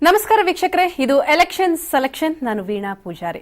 ನಮಸ್ಕಾರ ವೀಕ್ಷಕರೇ, ಇದು ಎಲೆಕ್ಷನ್ ಸೆಲೆಕ್ಷನ್. ನಾನು ವೀಣಾ ಪೂಜಾರಿ.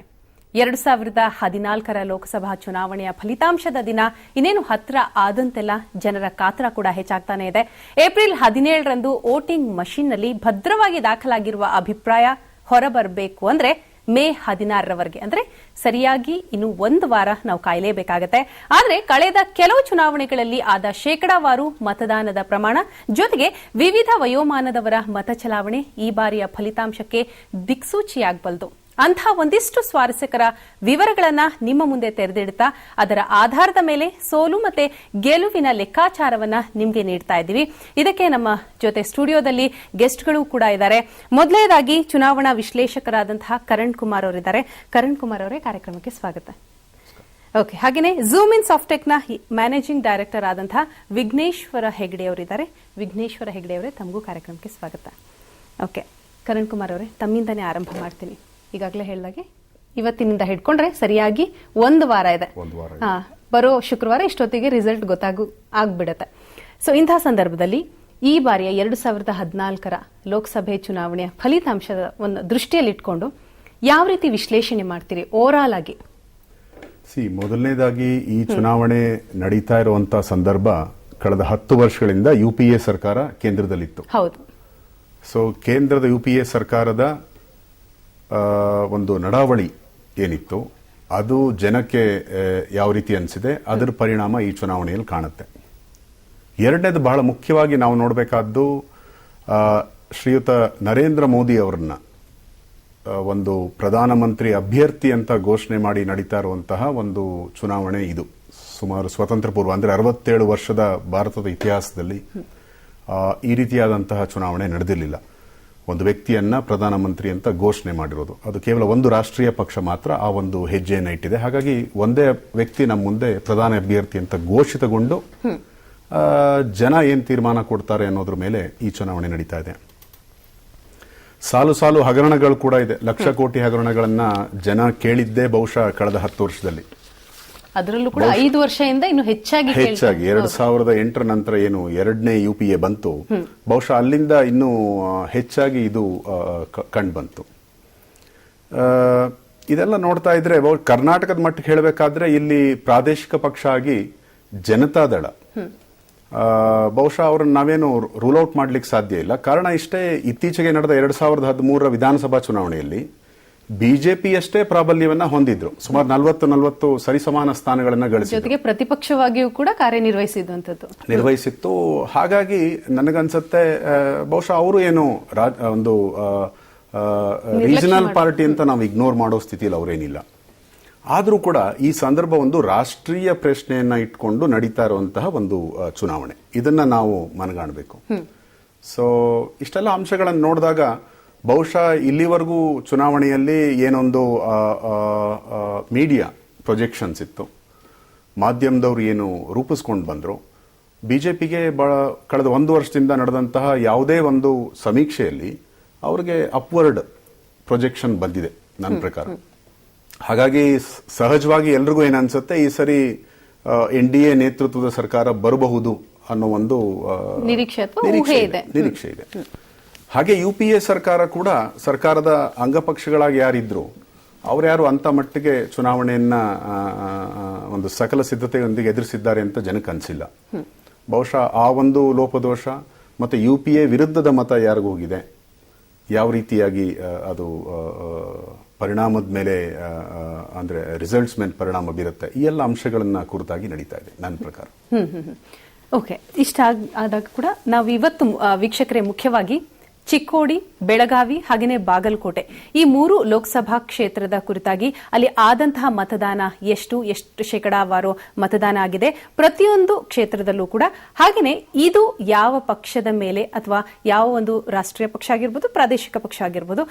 2014 ಲೋಕಸಭಾ ಚುನಾವಣೆಯ ಫಲಿತಾಂಶದ ದಿನ ಇನ್ನೇನು ಹತ್ರ ಆದಂತೆಲ್ಲ ಜನರ ಕಾತರ ಕೂಡ ಹೆಚ್ಚಾಗ್ತಾನೆ ಇದೆ. ಏಪ್ರಿಲ್ 17ರಂದು ವೋಟಿಂಗ್ ಮಷಿನ್ನಲ್ಲಿ ಭದ್ರವಾಗಿ ದಾಖಲಾಗಿರುವ ಅಭಿಪ್ರಾಯ ಹೊರಬರಬೇಕು ಅಂದ್ರೆ ಮೇ 16ರವರೆಗೆ, ಅಂದ್ರೆ ಸರಿಯಾಗಿ ಇನ್ನು ಒಂದು ವಾರ ನಾವು ಕಾಯಲೇಬೇಕಾಗತ್ತೆ. ಆದರೆ ಕಳೆದ ಕೆಲವು ಚುನಾವಣೆಗಳಲ್ಲಿ ಆದ ಶೇಕಡಾವಾರು ಮತದಾನದ ಪ್ರಮಾಣ ಜೊತೆಗೆ ವಿವಿಧ ವಯೋಮಾನದವರ ಮತ ಚಲಾವಣೆ ಈ ಬಾರಿಯ ಫಲಿತಾಂಶಕ್ಕೆ ದಿಕ್ಸೂಚಿಯಾಗಬಲ್ಲದು. ಅಂಥ ಒಂದಿಷ್ಟು ಸ್ವಾರಸ್ಯಕರ ವಿವರಗಳನ್ನ ನಿಮ್ಮ ಮುಂದೆ ತೆರೆದಿಡುತ್ತಾ ಅದರ ಆಧಾರದ ಮೇಲೆ ಸೋಲು ಮತ್ತೆ ಗೆಲುವಿನ ಲೆಕ್ಕಾಚಾರವನ್ನ ನಿಮಗೆ ನೀಡ್ತಾ ಇದ್ದೀವಿ. ಇದಕ್ಕೆ ನಮ್ಮ ಜೊತೆ ಸ್ಟುಡಿಯೋದಲ್ಲಿ ಗೆಸ್ಟ್ಗಳು ಕೂಡ ಇದ್ದಾರೆ. ಮೊದಲನೇದಾಗಿ ಚುನಾವಣಾ ವಿಶ್ಲೇಷಕರಾದಂತಹ ಕರಣ್ ಕುಮಾರ್ ಅವರಿದ್ದಾರೆ. ಕರಣ್ ಕುಮಾರ್ ಅವರೇ, ಕಾರ್ಯಕ್ರಮಕ್ಕೆ ಸ್ವಾಗತ. ಓಕೆ, ಹಾಗೆಯೇ ಝೂಮ್ ಇನ್ ಸಾಫ್ಟೆಕ್ನ ಮ್ಯಾನೇಜಿಂಗ್ ಡೈರೆಕ್ಟರ್ ಆದಂತಹ ವಿಘ್ನೇಶ್ವರ ಹೆಗಡೆ ಅವರಿದ್ದಾರೆ. ವಿಘ್ನೇಶ್ವರ ಹೆಗಡೆ ಅವರೇ, ತಮಗೂ ಕಾರ್ಯಕ್ರಮಕ್ಕೆ ಸ್ವಾಗತ. ಓಕೆ, ಕರಣ್ ಕುಮಾರ್ ಅವರೇ, ತಮ್ಮಿಂದನೇ ಆರಂಭ ಮಾಡ್ತೀನಿ. ಈಗಾಗಲೇ ಹೇಳಿದಾಗೆ ಇವತ್ತಿನಿಂದ ಹಿಡ್ಕೊಂಡ್ರೆ ಸರಿಯಾಗಿ ಒಂದು ವಾರ ಇದೆ. ಬರೋ ಶುಕ್ರವಾರ ಇಷ್ಟೊತ್ತಿಗೆ ರಿಸಲ್ಟ್ ಆಗ್ಬಿಡತ್ತೆ. ಸೊ ಇಂತಹ ಸಂದರ್ಭದಲ್ಲಿ ಈ ಬಾರಿಯ 2014 ಲೋಕಸಭೆ ಚುನಾವಣೆಯ ಫಲಿತಾಂಶದ ಒಂದು ದೃಷ್ಟಿಯಲ್ಲಿಟ್ಕೊಂಡು ಯಾವ ರೀತಿ ವಿಶ್ಲೇಷಣೆ ಮಾಡ್ತೀರಿ ಓವರಾಲ್ ಆಗಿ? ಮೊದಲನೇದಾಗಿ ಈ ಚುನಾವಣೆ ನಡೀತಾ ಇರುವಂತಹ ಸಂದರ್ಭ ಕಳೆದ 10 ವರ್ಷಗಳಿಂದ UPA ಸರ್ಕಾರ ಕೇಂದ್ರದಲ್ಲಿತ್ತು. ಹೌದು. ಸೊ ಕೇಂದ್ರದ UPA ಸರ್ಕಾರದ ಒಂದು ನಡಾವಳಿ ಏನಿತ್ತು ಅದು ಜನಕ್ಕೆ ಯಾವ ರೀತಿ ಅನಿಸಿದೆ, ಅದರ ಪರಿಣಾಮ ಈ ಚುನಾವಣೆಯಲ್ಲಿ ಕಾಣುತ್ತೆ. ಎರಡನೇದು ಬಹಳ ಮುಖ್ಯವಾಗಿ ನಾವು ನೋಡಬೇಕಾದ್ದು, ಶ್ರೀಯುತ ನರೇಂದ್ರ ಮೋದಿ ಅವರನ್ನ ಒಂದು ಪ್ರಧಾನಮಂತ್ರಿ ಅಭ್ಯರ್ಥಿ ಅಂತ ಘೋಷಣೆ ಮಾಡಿ ನಡೀತಾ ಇರುವಂತಹ ಒಂದು ಚುನಾವಣೆ ಇದು. ಸುಮಾರು ಸ್ವತಂತ್ರ ಪೂರ್ವ ಅಂದ್ರೆ 67 ವರ್ಷದ ಭಾರತದ ಇತಿಹಾಸದಲ್ಲಿ ಈ ರೀತಿಯಾದಂತಹ ಚುನಾವಣೆ ನಡೆದಿರಲಿಲ್ಲ. ಒಂದು ವ್ಯಕ್ತಿಯನ್ನ ಪ್ರಧಾನಮಂತ್ರಿ ಅಂತ ಘೋಷಣೆ ಮಾಡಿರೋದು, ಅದು ಕೇವಲ ಒಂದು ರಾಷ್ಟ್ರೀಯ ಪಕ್ಷ ಮಾತ್ರ ಆ ಒಂದು ಹೆಜ್ಜೆಯನ್ನು ಇಟ್ಟಿದೆ. ಹಾಗಾಗಿ ಒಂದೇ ವ್ಯಕ್ತಿ ನಮ್ಮ ಮುಂದೆ ಪ್ರಧಾನ ಅಭ್ಯರ್ಥಿ ಅಂತ ಘೋಷಿತಗೊಂಡು ಜನ ಏನ್ ತೀರ್ಮಾನ ಕೊಡ್ತಾರೆ ಅನ್ನೋದ್ರ ಮೇಲೆ ಈ ಚುನಾವಣೆ ನಡೀತಾ ಇದೆ. ಸಾಲು ಸಾಲು ಹಗರಣಗಳು ಕೂಡ ಇದೆ. ಲಕ್ಷ ಕೋಟಿ ಹಗರಣಗಳನ್ನ ಜನ ಕೇಳಿದ್ದೇ ಬಹುಶಃ ಕಳೆದ 10 ವರ್ಷದಲ್ಲಿ. ಅದರಲ್ಲೂ ಕೂಡ 5 ವರ್ಷದಿಂದ ಇನ್ನು ಹೆಚ್ಚಾಗಿ 2008 ನಂತರ ಏನು ಎರಡನೇ UPA ಬಂತು, ಬಹುಶಃ ಅಲ್ಲಿಂದ ಇನ್ನೂ ಹೆಚ್ಚಾಗಿ ಇದು ಕಂಡು ಬಂತು. ಇದೆಲ್ಲ ನೋಡ್ತಾ ಇದ್ರೆ ಕರ್ನಾಟಕದ ಮಟ್ಟಿಗೆ ಹೇಳಬೇಕಾದ್ರೆ ಇಲ್ಲಿ ಪ್ರಾದೇಶಿಕ ಪಕ್ಷ ಆಗಿ ಜನತಾದಳ, ಬಹುಶಃ ಅವ್ರನ್ನ ನಾವೇನು ರೂಲ್ ಔಟ್ ಮಾಡ್ಲಿಕ್ಕೆ ಸಾಧ್ಯ ಇಲ್ಲ. ಕಾರಣ ಇಷ್ಟೇ, ಇತ್ತೀಚೆಗೆ ನಡೆದ 2013 ವಿಧಾನಸಭಾ ಚುನಾವಣೆಯಲ್ಲಿ ಬಿಜೆಪಿಯಷ್ಟೇ ಪ್ರಾಬಲ್ಯವನ್ನ ಹೊಂದಿದ್ರು. ಸುಮಾರು 40 ಸರಿಸಮಾನ ಸ್ಥಾನಗಳನ್ನ ಗಳಿಸಿದ್ರು. ಜೊತೆಗೆ ಪ್ರತಿಪಕ್ಷವಾಗಿಯೂ ಕೂಡ ನಿರ್ವಹಿಸಿತ್ತು. ಹಾಗಾಗಿ ನನಗನ್ಸುತ್ತೆ ಬಹುಶಃ ಅವರು ಏನು ಒಂದು ರೀಜನಲ್ ಪಾರ್ಟಿ ಅಂತ ನಾವು ಇಗ್ನೋರ್ ಮಾಡೋ ಸ್ಥಿತಿಯಲ್ಲಿ ಅವರೇನಿಲ್ಲ. ಆದ್ರೂ ಕೂಡ ಈ ಸಂದರ್ಭ ಒಂದು ರಾಷ್ಟ್ರೀಯ ಪ್ರಶ್ನೆಯನ್ನ ಇಟ್ಕೊಂಡು ನಡೀತಾ ಇರುವಂತಹ ಒಂದು ಚುನಾವಣೆ, ಇದನ್ನ ನಾವು ಮನಗಾಣಬೇಕು. ಸೊ ಇಷ್ಟೆಲ್ಲ ಅಂಶಗಳನ್ನು ನೋಡಿದಾಗ ಬಹುಶಃ ಇಲ್ಲಿವರೆಗೂ ಚುನಾವಣೆಯಲ್ಲಿ ಏನೊಂದು ಮೀಡಿಯಾ ಪ್ರೊಜೆಕ್ಷನ್ಸ್ ಇತ್ತು, ಮಾಧ್ಯಮದವರು ಏನು ರೂಪಿಸ್ಕೊಂಡು ಬಂದ್ರು, ಬಿಜೆಪಿಗೆ ಕಳೆದ 1 ವರ್ಷದಿಂದ ನಡೆದಂತಹ ಯಾವುದೇ ಒಂದು ಸಮೀಕ್ಷೆಯಲ್ಲಿ ಅವ್ರಿಗೆ ಅಪ್ವರ್ಡ್ ಪ್ರೊಜೆಕ್ಷನ್ ಬಂದಿದೆ ನನ್ನ ಪ್ರಕಾರ. ಹಾಗಾಗಿ ಸಹಜವಾಗಿ ಎಲ್ರಿಗೂ ಏನನ್ಸುತ್ತೆ, ಈ ಸರಿ NDA ನೇತೃತ್ವದ ಸರ್ಕಾರ ಬರಬಹುದು ಅನ್ನೋ ಒಂದು ನಿರೀಕ್ಷೆ ಇದೆ. ಹಾಗೆ UPA ಸರ್ಕಾರ ಕೂಡ, ಸರ್ಕಾರದ ಅಂಗಪಕ್ಷಗಳಾಗಿ ಯಾರಿದ್ರು ಅವ್ರ್ಯಾರು ಅಂತ ಮಟ್ಟಿಗೆ ಚುನಾವಣೆಯನ್ನ ಒಂದು ಸಕಲ ಸಿದ್ಧತೆಯೊಂದಿಗೆ ಎದುರಿಸಿದ್ದಾರೆ ಅಂತ ಜನಕ್ಕೆ ಅನಿಸಿಲ್ಲ. ಬಹುಶಃ ಆ ಒಂದು ಲೋಪದೋಷ ಮತ್ತೆ UPA ವಿರುದ್ಧದ ಮತ ಯಾರಿಗೂ ಹೋಗಿದೆ, ಯಾವ ರೀತಿಯಾಗಿ ಅದು ಪರಿಣಾಮದ ಮೇಲೆ ಅಂದ್ರೆ ರಿಸಲ್ಟ್ಸ್ ಮೇಲೆ ಪರಿಣಾಮ ಬೀರುತ್ತೆ, ಈ ಎಲ್ಲ ಅಂಶಗಳನ್ನ ಕುರಿತಾಗಿ ನಡೀತಾ ಇದೆ ನನ್ನ ಪ್ರಕಾರ. ಓಕೆ, ಇಷ್ಟ ಆದಾಗ ಕೂಡ ನಾವು ಇವತ್ತು ವೀಕ್ಷಕರೇ ಮುಖ್ಯವಾಗಿ ಚಿಕ್ಕೋಡಿ, ಬೆಳಗಾವಿ ಹಾಗೆಯೇ ಬಾಗಲಕೋಟೆ ಈ 3 ಲೋಕಸಭಾ ಕ್ಷೇತ್ರದ ಕುರಿತಾಗಿ ಅಲ್ಲಿ ಆದಂತಹ ಮತದಾನ ಎಷ್ಟು ಶೇಕಡಾವಾರು ಮತದಾನ ಆಗಿದೆ ಪ್ರತಿಯೊಂದು ಕ್ಷೇತ್ರದಲ್ಲೂ ಕೂಡ, ಹಾಗೆಯೇ ಇದು ಯಾವ ಪಕ್ಷದ ಮೇಲೆ ಅಥವಾ ಯಾವ ಒಂದು ರಾಷ್ಟ್ರೀಯ ಪಕ್ಷ ಆಗಿರ್ಬೋದು, ಪ್ರಾದೇಶಿಕ ಪಕ್ಷ ಆಗಿರ್ಬೋದು,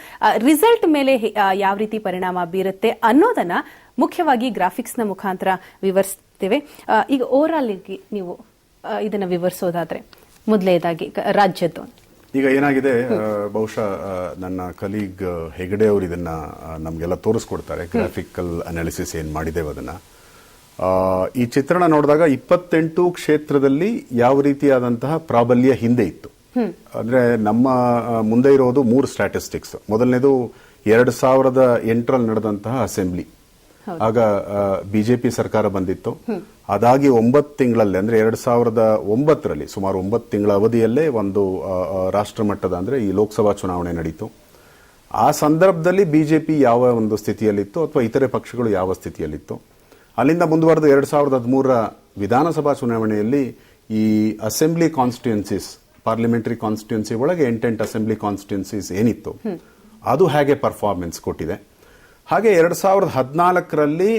ರಿಸಲ್ಟ್ ಮೇಲೆ ಯಾವ ರೀತಿ ಪರಿಣಾಮ ಬೀರುತ್ತೆ ಅನ್ನೋದನ್ನ ಮುಖ್ಯವಾಗಿ ಗ್ರಾಫಿಕ್ಸ್ನ ಮುಖಾಂತರ ವಿವರಿಸ್ತೇವೆ. ಈಗ ಓವರಾಲ್ ನೀವು ಇದನ್ನ ವಿವರಿಸೋದಾದ್ರೆ ಮೊದಲನೇದಾಗಿ ರಾಜ್ಯದ್ದು ಈಗ ಏನಾಗಿದೆ, ಬಹುಶಃ ನನ್ನ ಕಲೀಗ್ ಹೆಗಡೆ ಅವರು ಇದನ್ನ ನಮ್ಗೆಲ್ಲ ತೋರಿಸ್ಕೊಡ್ತಾರೆ, ಗ್ರಾಫಿಕಲ್ ಅನಾಲಿಸಿಸ್ ಏನ್ ಮಾಡಿದ್ದೇವೆ ಅದನ್ನ. ಈ ಚಿತ್ರಣ ನೋಡಿದಾಗ 28 ಕ್ಷೇತ್ರದಲ್ಲಿ ಯಾವ ರೀತಿಯಾದಂತಹ ಪ್ರಾಬಲ್ಯ ಹಿಂದೆ ಇತ್ತು, ಅಂದ್ರೆ ನಮ್ಮ ಮುಂದೆ ಇರೋದು 3 ಸ್ಟ್ಯಾಟಿಸ್ಟಿಕ್ಸ್. ಮೊದಲನೇದು 2008ರಲ್ಲಿ ನಡೆದಂತಹ ಅಸೆಂಬ್ಲಿ. ಆಗ ಬಿಜೆಪಿ ಸರ್ಕಾರ ಬಂದಿತ್ತು. ಅದಾಗಿ 9 ತಿಂಗಳಲ್ಲಿ ಅಂದ್ರೆ 2009ರಲ್ಲಿ ಸುಮಾರು 9 ತಿಂಗಳ ಅವಧಿಯಲ್ಲೇ ಒಂದು ರಾಷ್ಟ್ರ ಮಟ್ಟದ ಅಂದ್ರೆ ಈ ಲೋಕಸಭಾ ಚುನಾವಣೆ ನಡೀತು. ಆ ಸಂದರ್ಭದಲ್ಲಿ ಬಿಜೆಪಿ ಯಾವ ಒಂದು ಸ್ಥಿತಿಯಲ್ಲಿತ್ತು ಅಥವಾ ಇತರೆ ಪಕ್ಷಗಳು ಯಾವ ಸ್ಥಿತಿಯಲ್ಲಿತ್ತು. ಅಲ್ಲಿಂದ ಮುಂದುವರೆದು 2013ರ ವಿಧಾನಸಭಾ ಚುನಾವಣೆಯಲ್ಲಿ ಈ ಅಸೆಂಬ್ಲಿ ಕಾನ್ಸ್ಟಿಟ್ಯೂನ್ಸೀಸ್, ಪಾರ್ಲಿಮೆಂಟರಿ ಕಾನ್ಸ್ಟಿಟ್ಯೂನ್ಸಿ ಒಳಗೆ 8 ಅಸೆಂಬ್ಲಿ ಕಾನ್ಸ್ಟಿಟ್ಯೂನ್ಸೀಸ್ ಏನಿತ್ತು ಅದು ಹೇಗೆ ಪರ್ಫಾರ್ಮೆನ್ಸ್ ಕೊಟ್ಟಿದೆ. ಹಾಗೆ 2014ರಲ್ಲಿ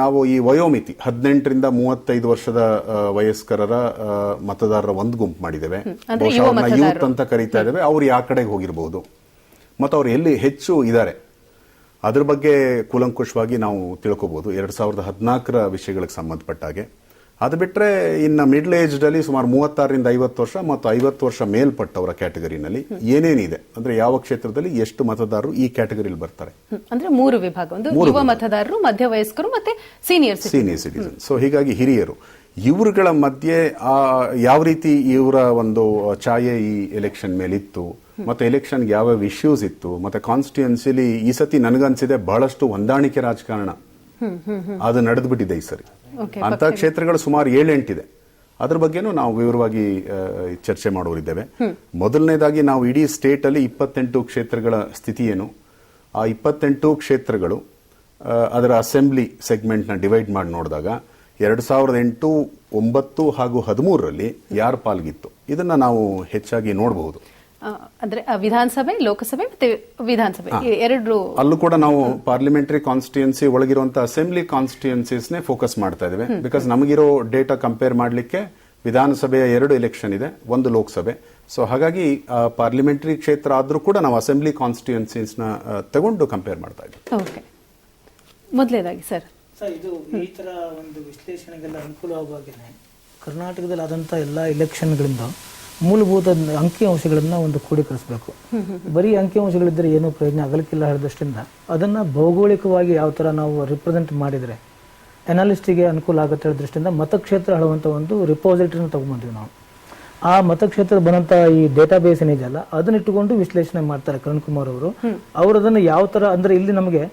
ನಾವು ಈ ವಯೋಮಿತಿ 18ರಿಂದ 35 ವರ್ಷದ ವಯಸ್ಕರರ ಮತದಾರರ ಒಂದು ಗುಂಪು ಮಾಡಿದ್ದೇವೆ. ಯೂತ್ ಅಂತ ಕರೀತಾ ಇದ್ದೇವೆ. ಅವ್ರು ಯಾವ ಕಡೆಗೆ ಹೋಗಿರಬಹುದು ಮತ್ತು ಅವ್ರು ಎಲ್ಲಿ ಹೆಚ್ಚು ಇದ್ದಾರೆ ಅದ್ರ ಬಗ್ಗೆ ಕೂಲಂಕುಷವಾಗಿ ನಾವು ತಿಳ್ಕೋಬಹುದು 2014ರ ವಿಷಯಗಳಿಗೆ ಸಂಬಂಧಪಟ್ಟ ಹಾಗೆ. ಅದು ಬಿಟ್ಟರೆ ಇನ್ನು ಮಿಡ್ಲ್ ಏಜ್ಡ್ ಅಲ್ಲಿ ಸುಮಾರು 36ರಿಂದ 50 ವರ್ಷ ಮತ್ತು 50 ವರ್ಷ ಮೇಲ್ಪಟ್ಟವರ ಕ್ಯಾಟಗರಿನಲ್ಲಿ ಏನೇನಿದೆ ಅಂದ್ರೆ ಯಾವ ಕ್ಷೇತ್ರದಲ್ಲಿ ಎಷ್ಟು ಮತದಾರರು ಈ ಕ್ಯಾಟಗರಿಯಲ್ಲಿ ಬರ್ತಾರೆ ಅಂದ್ರೆ 3 ವಿಭಾಗ, ಒಂದು ಯುವ ಮತದಾರರು, ಮಧ್ಯವಯಸ್ಕರು ಮತ್ತೆ ಸೀನಿಯರ್ ಸಿಟಿಸನ್. ಸೊ ಹೀಗಾಗಿ ಹಿರಿಯರು ಇವರುಗಳ ಮಧ್ಯೆ ಯಾವ ರೀತಿ ಇವರ ಒಂದು ಛಾಯೆ ಈ ಎಲೆಕ್ಷನ್ ಮೇಲೆ ಇತ್ತು ಮತ್ತೆ ಎಲೆಕ್ಷನ್ಗೆ ಯಾವ ಇಶ್ಯೂಸ್ ಇತ್ತು ಮತ್ತೆ ಕಾನ್ಸ್ಟಿಟ್ಯೂನ್ಸಿಲಿ ಈ ಸತಿ ನನಗನ್ಸಿದೆ ಬಹಳಷ್ಟು ಹೊಂದಾಣಿಕೆ ರಾಜಕಾರಣ ಅದು ನಡೆದ್ಬಿಟ್ಟಿದೆ ಈ ಸರಿ. ಅಂತ ಕ್ಷೇತ್ರಗಳು ಸುಮಾರು 7-8 ಇದೆ. ಅದ್ರ ಬಗ್ಗೆನೂ ನಾವು ವಿವರವಾಗಿ ಚರ್ಚೆ ಮಾಡೋರಿದ್ದೇವೆ. ಮೊದಲನೇದಾಗಿ ನಾವು ಇಡೀ ಸ್ಟೇಟ್ ಅಲ್ಲಿ 28 ಕ್ಷೇತ್ರಗಳ ಸ್ಥಿತಿ ಏನು, ಆ 28 ಕ್ಷೇತ್ರಗಳು ಅದರ ಅಸೆಂಬ್ಲಿ ಸೆಗ್ಮೆಂಟ್ ನ ಡಿವೈಡ್ ಮಾಡಿ ನೋಡಿದಾಗ 2008, 9 ಹಾಗೂ 13ರಲ್ಲಿ ಯಾರ ಪಾಲ್ಗಿತ್ತು ಇದನ್ನ ನಾವು ಹೆಚ್ಚಾಗಿ ನೋಡಬಹುದು. ಅಂದ್ರೆ ವಿಧಾನಸಭೆ, ಲೋಕಸಭೆ ಮತ್ತೆ ವಿಧಾನಸಭೆ ಎರಡು ಅಲ್ಲೂ ಕೂಡ ನಾವು ಪಾರ್ಲಿಮೆಂಟರಿ ಕಾನ್ಸ್ಟಿಟ್ಯೂನ್ಸಿ ಒಳಗಿರುವಂತಹ ಅಸೆಂಬ್ಲಿ ಕಾನ್ಸ್ಟಿಟ್ಯೂನ್ಸೀಸ್ ನೇ ಫೋಕಸ್ ಮಾಡ್ತಾ ಇದ್ದೇವೆ. ಬಿಕಾಸ್ ನಮಗಿರೋ ಡೇಟಾ ಕಂಪೇರ್ ಮಾಡಲಿಕ್ಕೆ ವಿಧಾನಸಭೆಯ 2 ಎಲೆಕ್ಷನ್ ಇದೆ, 1 ಲೋಕಸಭೆ. ಸೊ ಹಾಗಾಗಿ ಪಾರ್ಲಿಮೆಂಟರಿ ಕ್ಷೇತ್ರ ಆದ್ರೂ ಕೂಡ ನಾವು ಅಸೆಂಬ್ಲಿ ಕಾನ್ಸ್ಟಿಟ್ಯೂನ್ಸೀಸ್ ನ ತಗೊಂಡು ಕಂಪೇರ್ ಮಾಡ್ತಾ ಇದ್ದೇವೆ. ಮೊದಲನೇದಾಗಿ ಸರ್ ಇದು ಈ ತರ ಒಂದು ವಿಶ್ಲೇಷಣೆಗೆಲ್ಲ ಅನುಕೂಲವಾಗೇನೆ ಕರ್ನಾಟಕದಲ್ಲಿ ಆದಂತ ಎಲ್ಲಾ ಎಲೆಕ್ಷನ್ಗಳಿಂದ ಮೂಲಭೂತ ಅಂಕಿಅಂಶಗಳನ್ನ ಒಂದು ಕ್ರೋಢೀಕರಿಸಬೇಕು. ಬರೀ ಅಂಕಿಅಂಶಗಳಿದ್ದರೆ ಏನೂ ಪ್ರಯೋಜನ ಆಗಲಿಕ್ಕಿಲ್ಲ ಹೇಳಿದಷ್ಟಿಂದ ಅದನ್ನ ಭೌಗೋಳಿಕವಾಗಿ ಯಾವ ತರ ನಾವು ರಿಪ್ರೆಸೆಂಟ್ ಮಾಡಿದ್ರೆ ಅನಾಲಿಸ್ಟಿಗೆ ಅನುಕೂಲ ಆಗುತ್ತೆ ಹೇಳೋ ದೃಷ್ಟಿಯಿಂದ ಮತಕ್ಷೇತ್ರ ಹೇಳುವಂತ ಒಂದು ರಿಪೋಸಿಟರಿನ ತಗೊಂಡ್ಬಂದ್ವಿ ನಾವು. ಆ ಮತಕ್ಷೇತ್ರ ಬಂದಂತ ಈ ಡೇಟಾಬೇಸ್ ಏನಿದೆಯಲ್ಲ ಅದನ್ನ ಇಟ್ಟುಕೊಂಡು ವಿಶ್ಲೇಷಣೆ ಮಾಡ್ತಾರೆ ಕರಣ್ ಕುಮಾರ್ ಅವರು. ಅವರು ಅದನ್ನು ಯಾವ ತರ ಅಂದ್ರೆ ಇಲ್ಲಿ ನಮಗೆ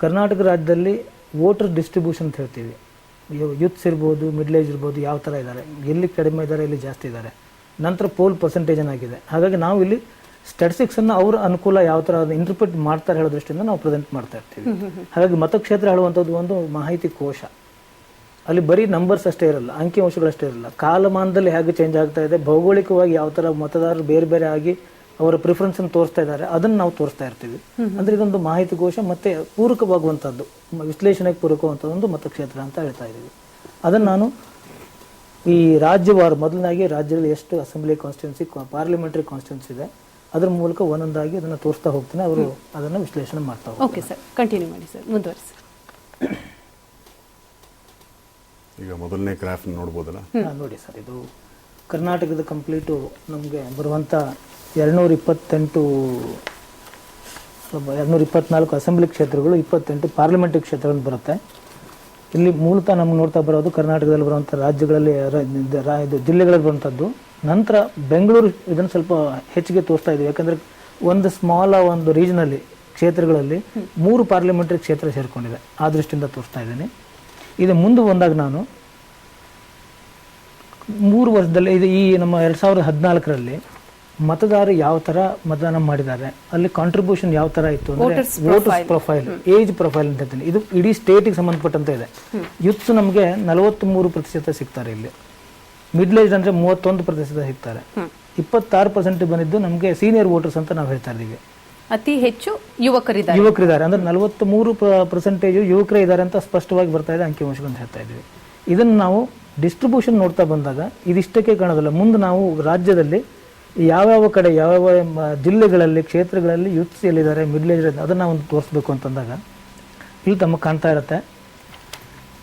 ಕರ್ನಾಟಕ ರಾಜ್ಯದಲ್ಲಿ ವೋಟರ್ ಡಿಸ್ಟ್ರಿಬ್ಯೂಷನ್ ಅಂತ ಹೇಳ್ತೀವಿ. ಯೂತ್ಸ್ ಇರ್ಬೋದು, ಮಿಡ್ಲ್ ಏಜ್ ಇರ್ಬೋದು, ಯಾವ ತರ ಇದ್ದಾರೆ, ಎಲ್ಲಿ ಕಡಿಮೆ ಇದ್ದಾರೆ, ಎಲ್ಲಿ ಜಾಸ್ತಿ ಇದ್ದಾರೆ, ನಂತರ ಪೋಲ್ ಪರ್ಸೆಂಟೇಜ್ ಏನಾಗಿದೆ. ಹಾಗಾಗಿ ನಾವು ಇಲ್ಲಿ ಸ್ಟ್ಯಾಟಿಸ್ಟಿಕ್ಸ್ ಅನ್ನು ಅವರ ಅನುಕೂಲ ಯಾವ ತರ ಇಂಟರ್ಪ್ರಿಟ್ ಮಾಡ್ತಾರೆ ಹೇಳೋ ದೃಷ್ಟಿಯಿಂದ ನಾವು ಪ್ರೆಸೆಂಟ್ ಮಾಡ್ತಾ ಇರ್ತೀವಿ. ಹಾಗಾಗಿ ಮತಕ್ಷೇತ್ರ ಹೇಳುವಂಥದ್ದು ಒಂದು ಮಾಹಿತಿ ಕೋಶ. ಅಲ್ಲಿ ಬರೀ ನಂಬರ್ಸ್ ಅಷ್ಟೇ ಇರಲ್ಲ, ಅಂಕಿಅಂಶಗಳಷ್ಟೇ ಇರಲ್ಲ, ಕಾಲಮಾನದಲ್ಲಿ ಹೇಗೆ ಚೇಂಜ್ ಆಗ್ತಾ ಇದೆ, ಭೌಗೋಳಿಕವಾಗಿ ಯಾವ ತರ ಮತದಾರರು ಬೇರೆ ಬೇರೆ ಆಗಿ ಅವರ ಪ್ರಿಫರೆನ್ಸ್ ಅನ್ನು ತೋರಿಸ್ತಾ ಇದ್ದಾರೆ ಅದನ್ನು ನಾವು ತೋರಿಸ್ತಾ ಇರ್ತೀವಿ. ಅಂದ್ರೆ ಇದೊಂದು ಮಾಹಿತಿ ಕೋಶ ಮತ್ತೆ ಪೂರಕವಾಗುವಂಥದ್ದು, ವಿಶ್ಲೇಷಣೆಗೆ ಪೂರಕವಾಗುವಂಥದ್ದು ಒಂದು ಮತಕ್ಷೇತ್ರ ಅಂತ ಹೇಳ್ತಾ ಇದ್ದೀವಿ. ಅದನ್ನು ನಾನು ಈ ರಾಜ್ಯವಾರು ಮೊದಲನಾಗಿ ರಾಜ್ಯದಲ್ಲಿ ಎಷ್ಟು ಅಸೆಂಬ್ಲಿ ಕಾನ್ಸ್ಟಿಟ್ಯೂನ್ಸಿ, ಪಾರ್ಲಿಮೆಂಟರಿ ಕಾನ್ಸ್ಟಿಟ್ಯೂನ್ಸಿ ಇದೆ ಅದರ ಮೂಲಕ ಒಂದೊಂದಾಗಿ ಅದನ್ನು ತೋರಿಸ್ತಾ ಹೋಗ್ತೀನಿ. ಅವರು ಅದನ್ನು ವಿಶ್ಲೇಷಣೆ ಮಾಡ್ತಾ ಹೋಗ್ತಾರೆ. ಓಕೆ ಸರ್, ಕಂಟಿನ್ಯೂ ಮಾಡಿ ಸರ್, ಮುಂದುವರಿಸಿ. ಈಗ ಮೊದಲನೇ ಗ್ರಾಫ್ ನೋಡ್ಬೋದಲ್ಲ? ನೋಡಿ ಸರ್, ಇದು ಕರ್ನಾಟಕದ ಕಂಪ್ಲೀಟು ನಮಗೆ ಬರುವಂಥ 224 ಅಸೆಂಬ್ಲಿ ಕ್ಷೇತ್ರಗಳು, 28 ಪಾರ್ಲಿಮೆಂಟರಿ ಕ್ಷೇತ್ರಗಳು ಬರುತ್ತೆ. ಇಲ್ಲಿ ಮೂಲತಃ ನಮ್ಗೆ ನೋಡ್ತಾ ಬರೋದು ಕರ್ನಾಟಕದಲ್ಲಿ ಬರುವಂಥ ರಾಜ್ಯಗಳಲ್ಲಿ ಜಿಲ್ಲೆಗಳಲ್ಲಿ ಬರುವಂಥದ್ದು. ನಂತರ ಬೆಂಗಳೂರು ಇದನ್ನು ಸ್ವಲ್ಪ ಹೆಚ್ಚಿಗೆ ತೋರಿಸ್ತಾ ಇದ್ದೀವಿ. ಯಾಕಂದರೆ ಒಂದು ಸ್ಮಾಲ್ ಒಂದು ರೀಜನಲ್ಲಿ ಕ್ಷೇತ್ರಗಳಲ್ಲಿ 3 ಪಾರ್ಲಿಮೆಂಟರಿ ಕ್ಷೇತ್ರ ಸೇರಿಕೊಂಡಿದೆ. ಆ ದೃಷ್ಟಿಯಿಂದ ತೋರಿಸ್ತಾ ಇದ್ದೀನಿ. ಇದು ಮುಂದೆ ಬಂದಾಗ ನಾನು 3 ವರ್ಷದಲ್ಲಿ ಇದು ಈ ನಮ್ಮ 2014ರಲ್ಲಿ ಮತದಾರರು ಯಾವ ತರ ಮತದಾನ ಮಾಡಿದ್ದಾರೆ, ಅಲ್ಲಿ ಕಾಂಟ್ರಿಬ್ಯೂಷನ್ ಯಾವ ತರ ಇತ್ತು ಅಂದ್ರೆ ವೋಟರ್ಸ್ ಪ್ರೊಫೈಲ್, ಏಜ್ ಪ್ರೊಫೈಲ್ ಅಂತ ಹೇಳ್ತೀನಿ. ಇದು ಇಡೀ ಸ್ಟೇಟಿಗೆ ಸಂಬಂಧಪಟ್ಟಂತೆ ಇದೆ. ಯೂತ್ಸ್ ನಮಗೆ 43% ಸಿಗ್ತಾರೆ, ಇಲ್ಲಿ ಮಿಡ್ಲ್ ಏಜ್ ಅಂದ್ರೆ 31% ಸಿಗ್ತಾರೆ, 26% ಬಂದಿದ್ದು ನಮಗೆ ಸೀನಿಯರ್ ವೋಟರ್ಸ್ ಅಂತ ನಾವು ಹೇಳ್ತಾ ಇದ್ದೀವಿ. ಅತಿ ಹೆಚ್ಚು ಯುವಕರಿದ್ದಾರೆ ಅಂದ್ರೆ 43% ಯುವಕರೇ ಇದ್ದಾರೆ ಅಂತ ಸ್ಪಷ್ಟವಾಗಿ ಬರ್ತಾ ಇದೆ ಅಂಕಿಅಂಶಗಳು ಅಂತ ಹೇಳ್ತಾ ಇದ್ದೀವಿ. ಇದನ್ನು ನಾವು ಡಿಸ್ಟ್ರಿಬ್ಯೂಷನ್ ನೋಡ್ತಾ ಬಂದಾಗ ಇದಿಷ್ಟಕ್ಕೆ ಕಾಣೋದಿಲ್ಲ. ಮುಂದೆ ನಾವು ರಾಜ್ಯದಲ್ಲಿ ಯಾವ್ಯಾವ ಕಡೆ ಯಾವ್ಯಾವ ಜಿಲ್ಲೆಗಳಲ್ಲಿ ಕ್ಷೇತ್ರಗಳಲ್ಲಿ ಯೂತ್ಸ್ ಎಲ್ಲಿದ್ದಾರೆ, ಮಿಡ್ಲ್ ಏಜ್ ಅದನ್ನು ಒಂದು ತೋರಿಸ್ಬೇಕು ಅಂತಂದಾಗ ಇಲ್ಲಿ ತಮಗೆ ಕಾಣ್ತಾ ಇರುತ್ತೆ.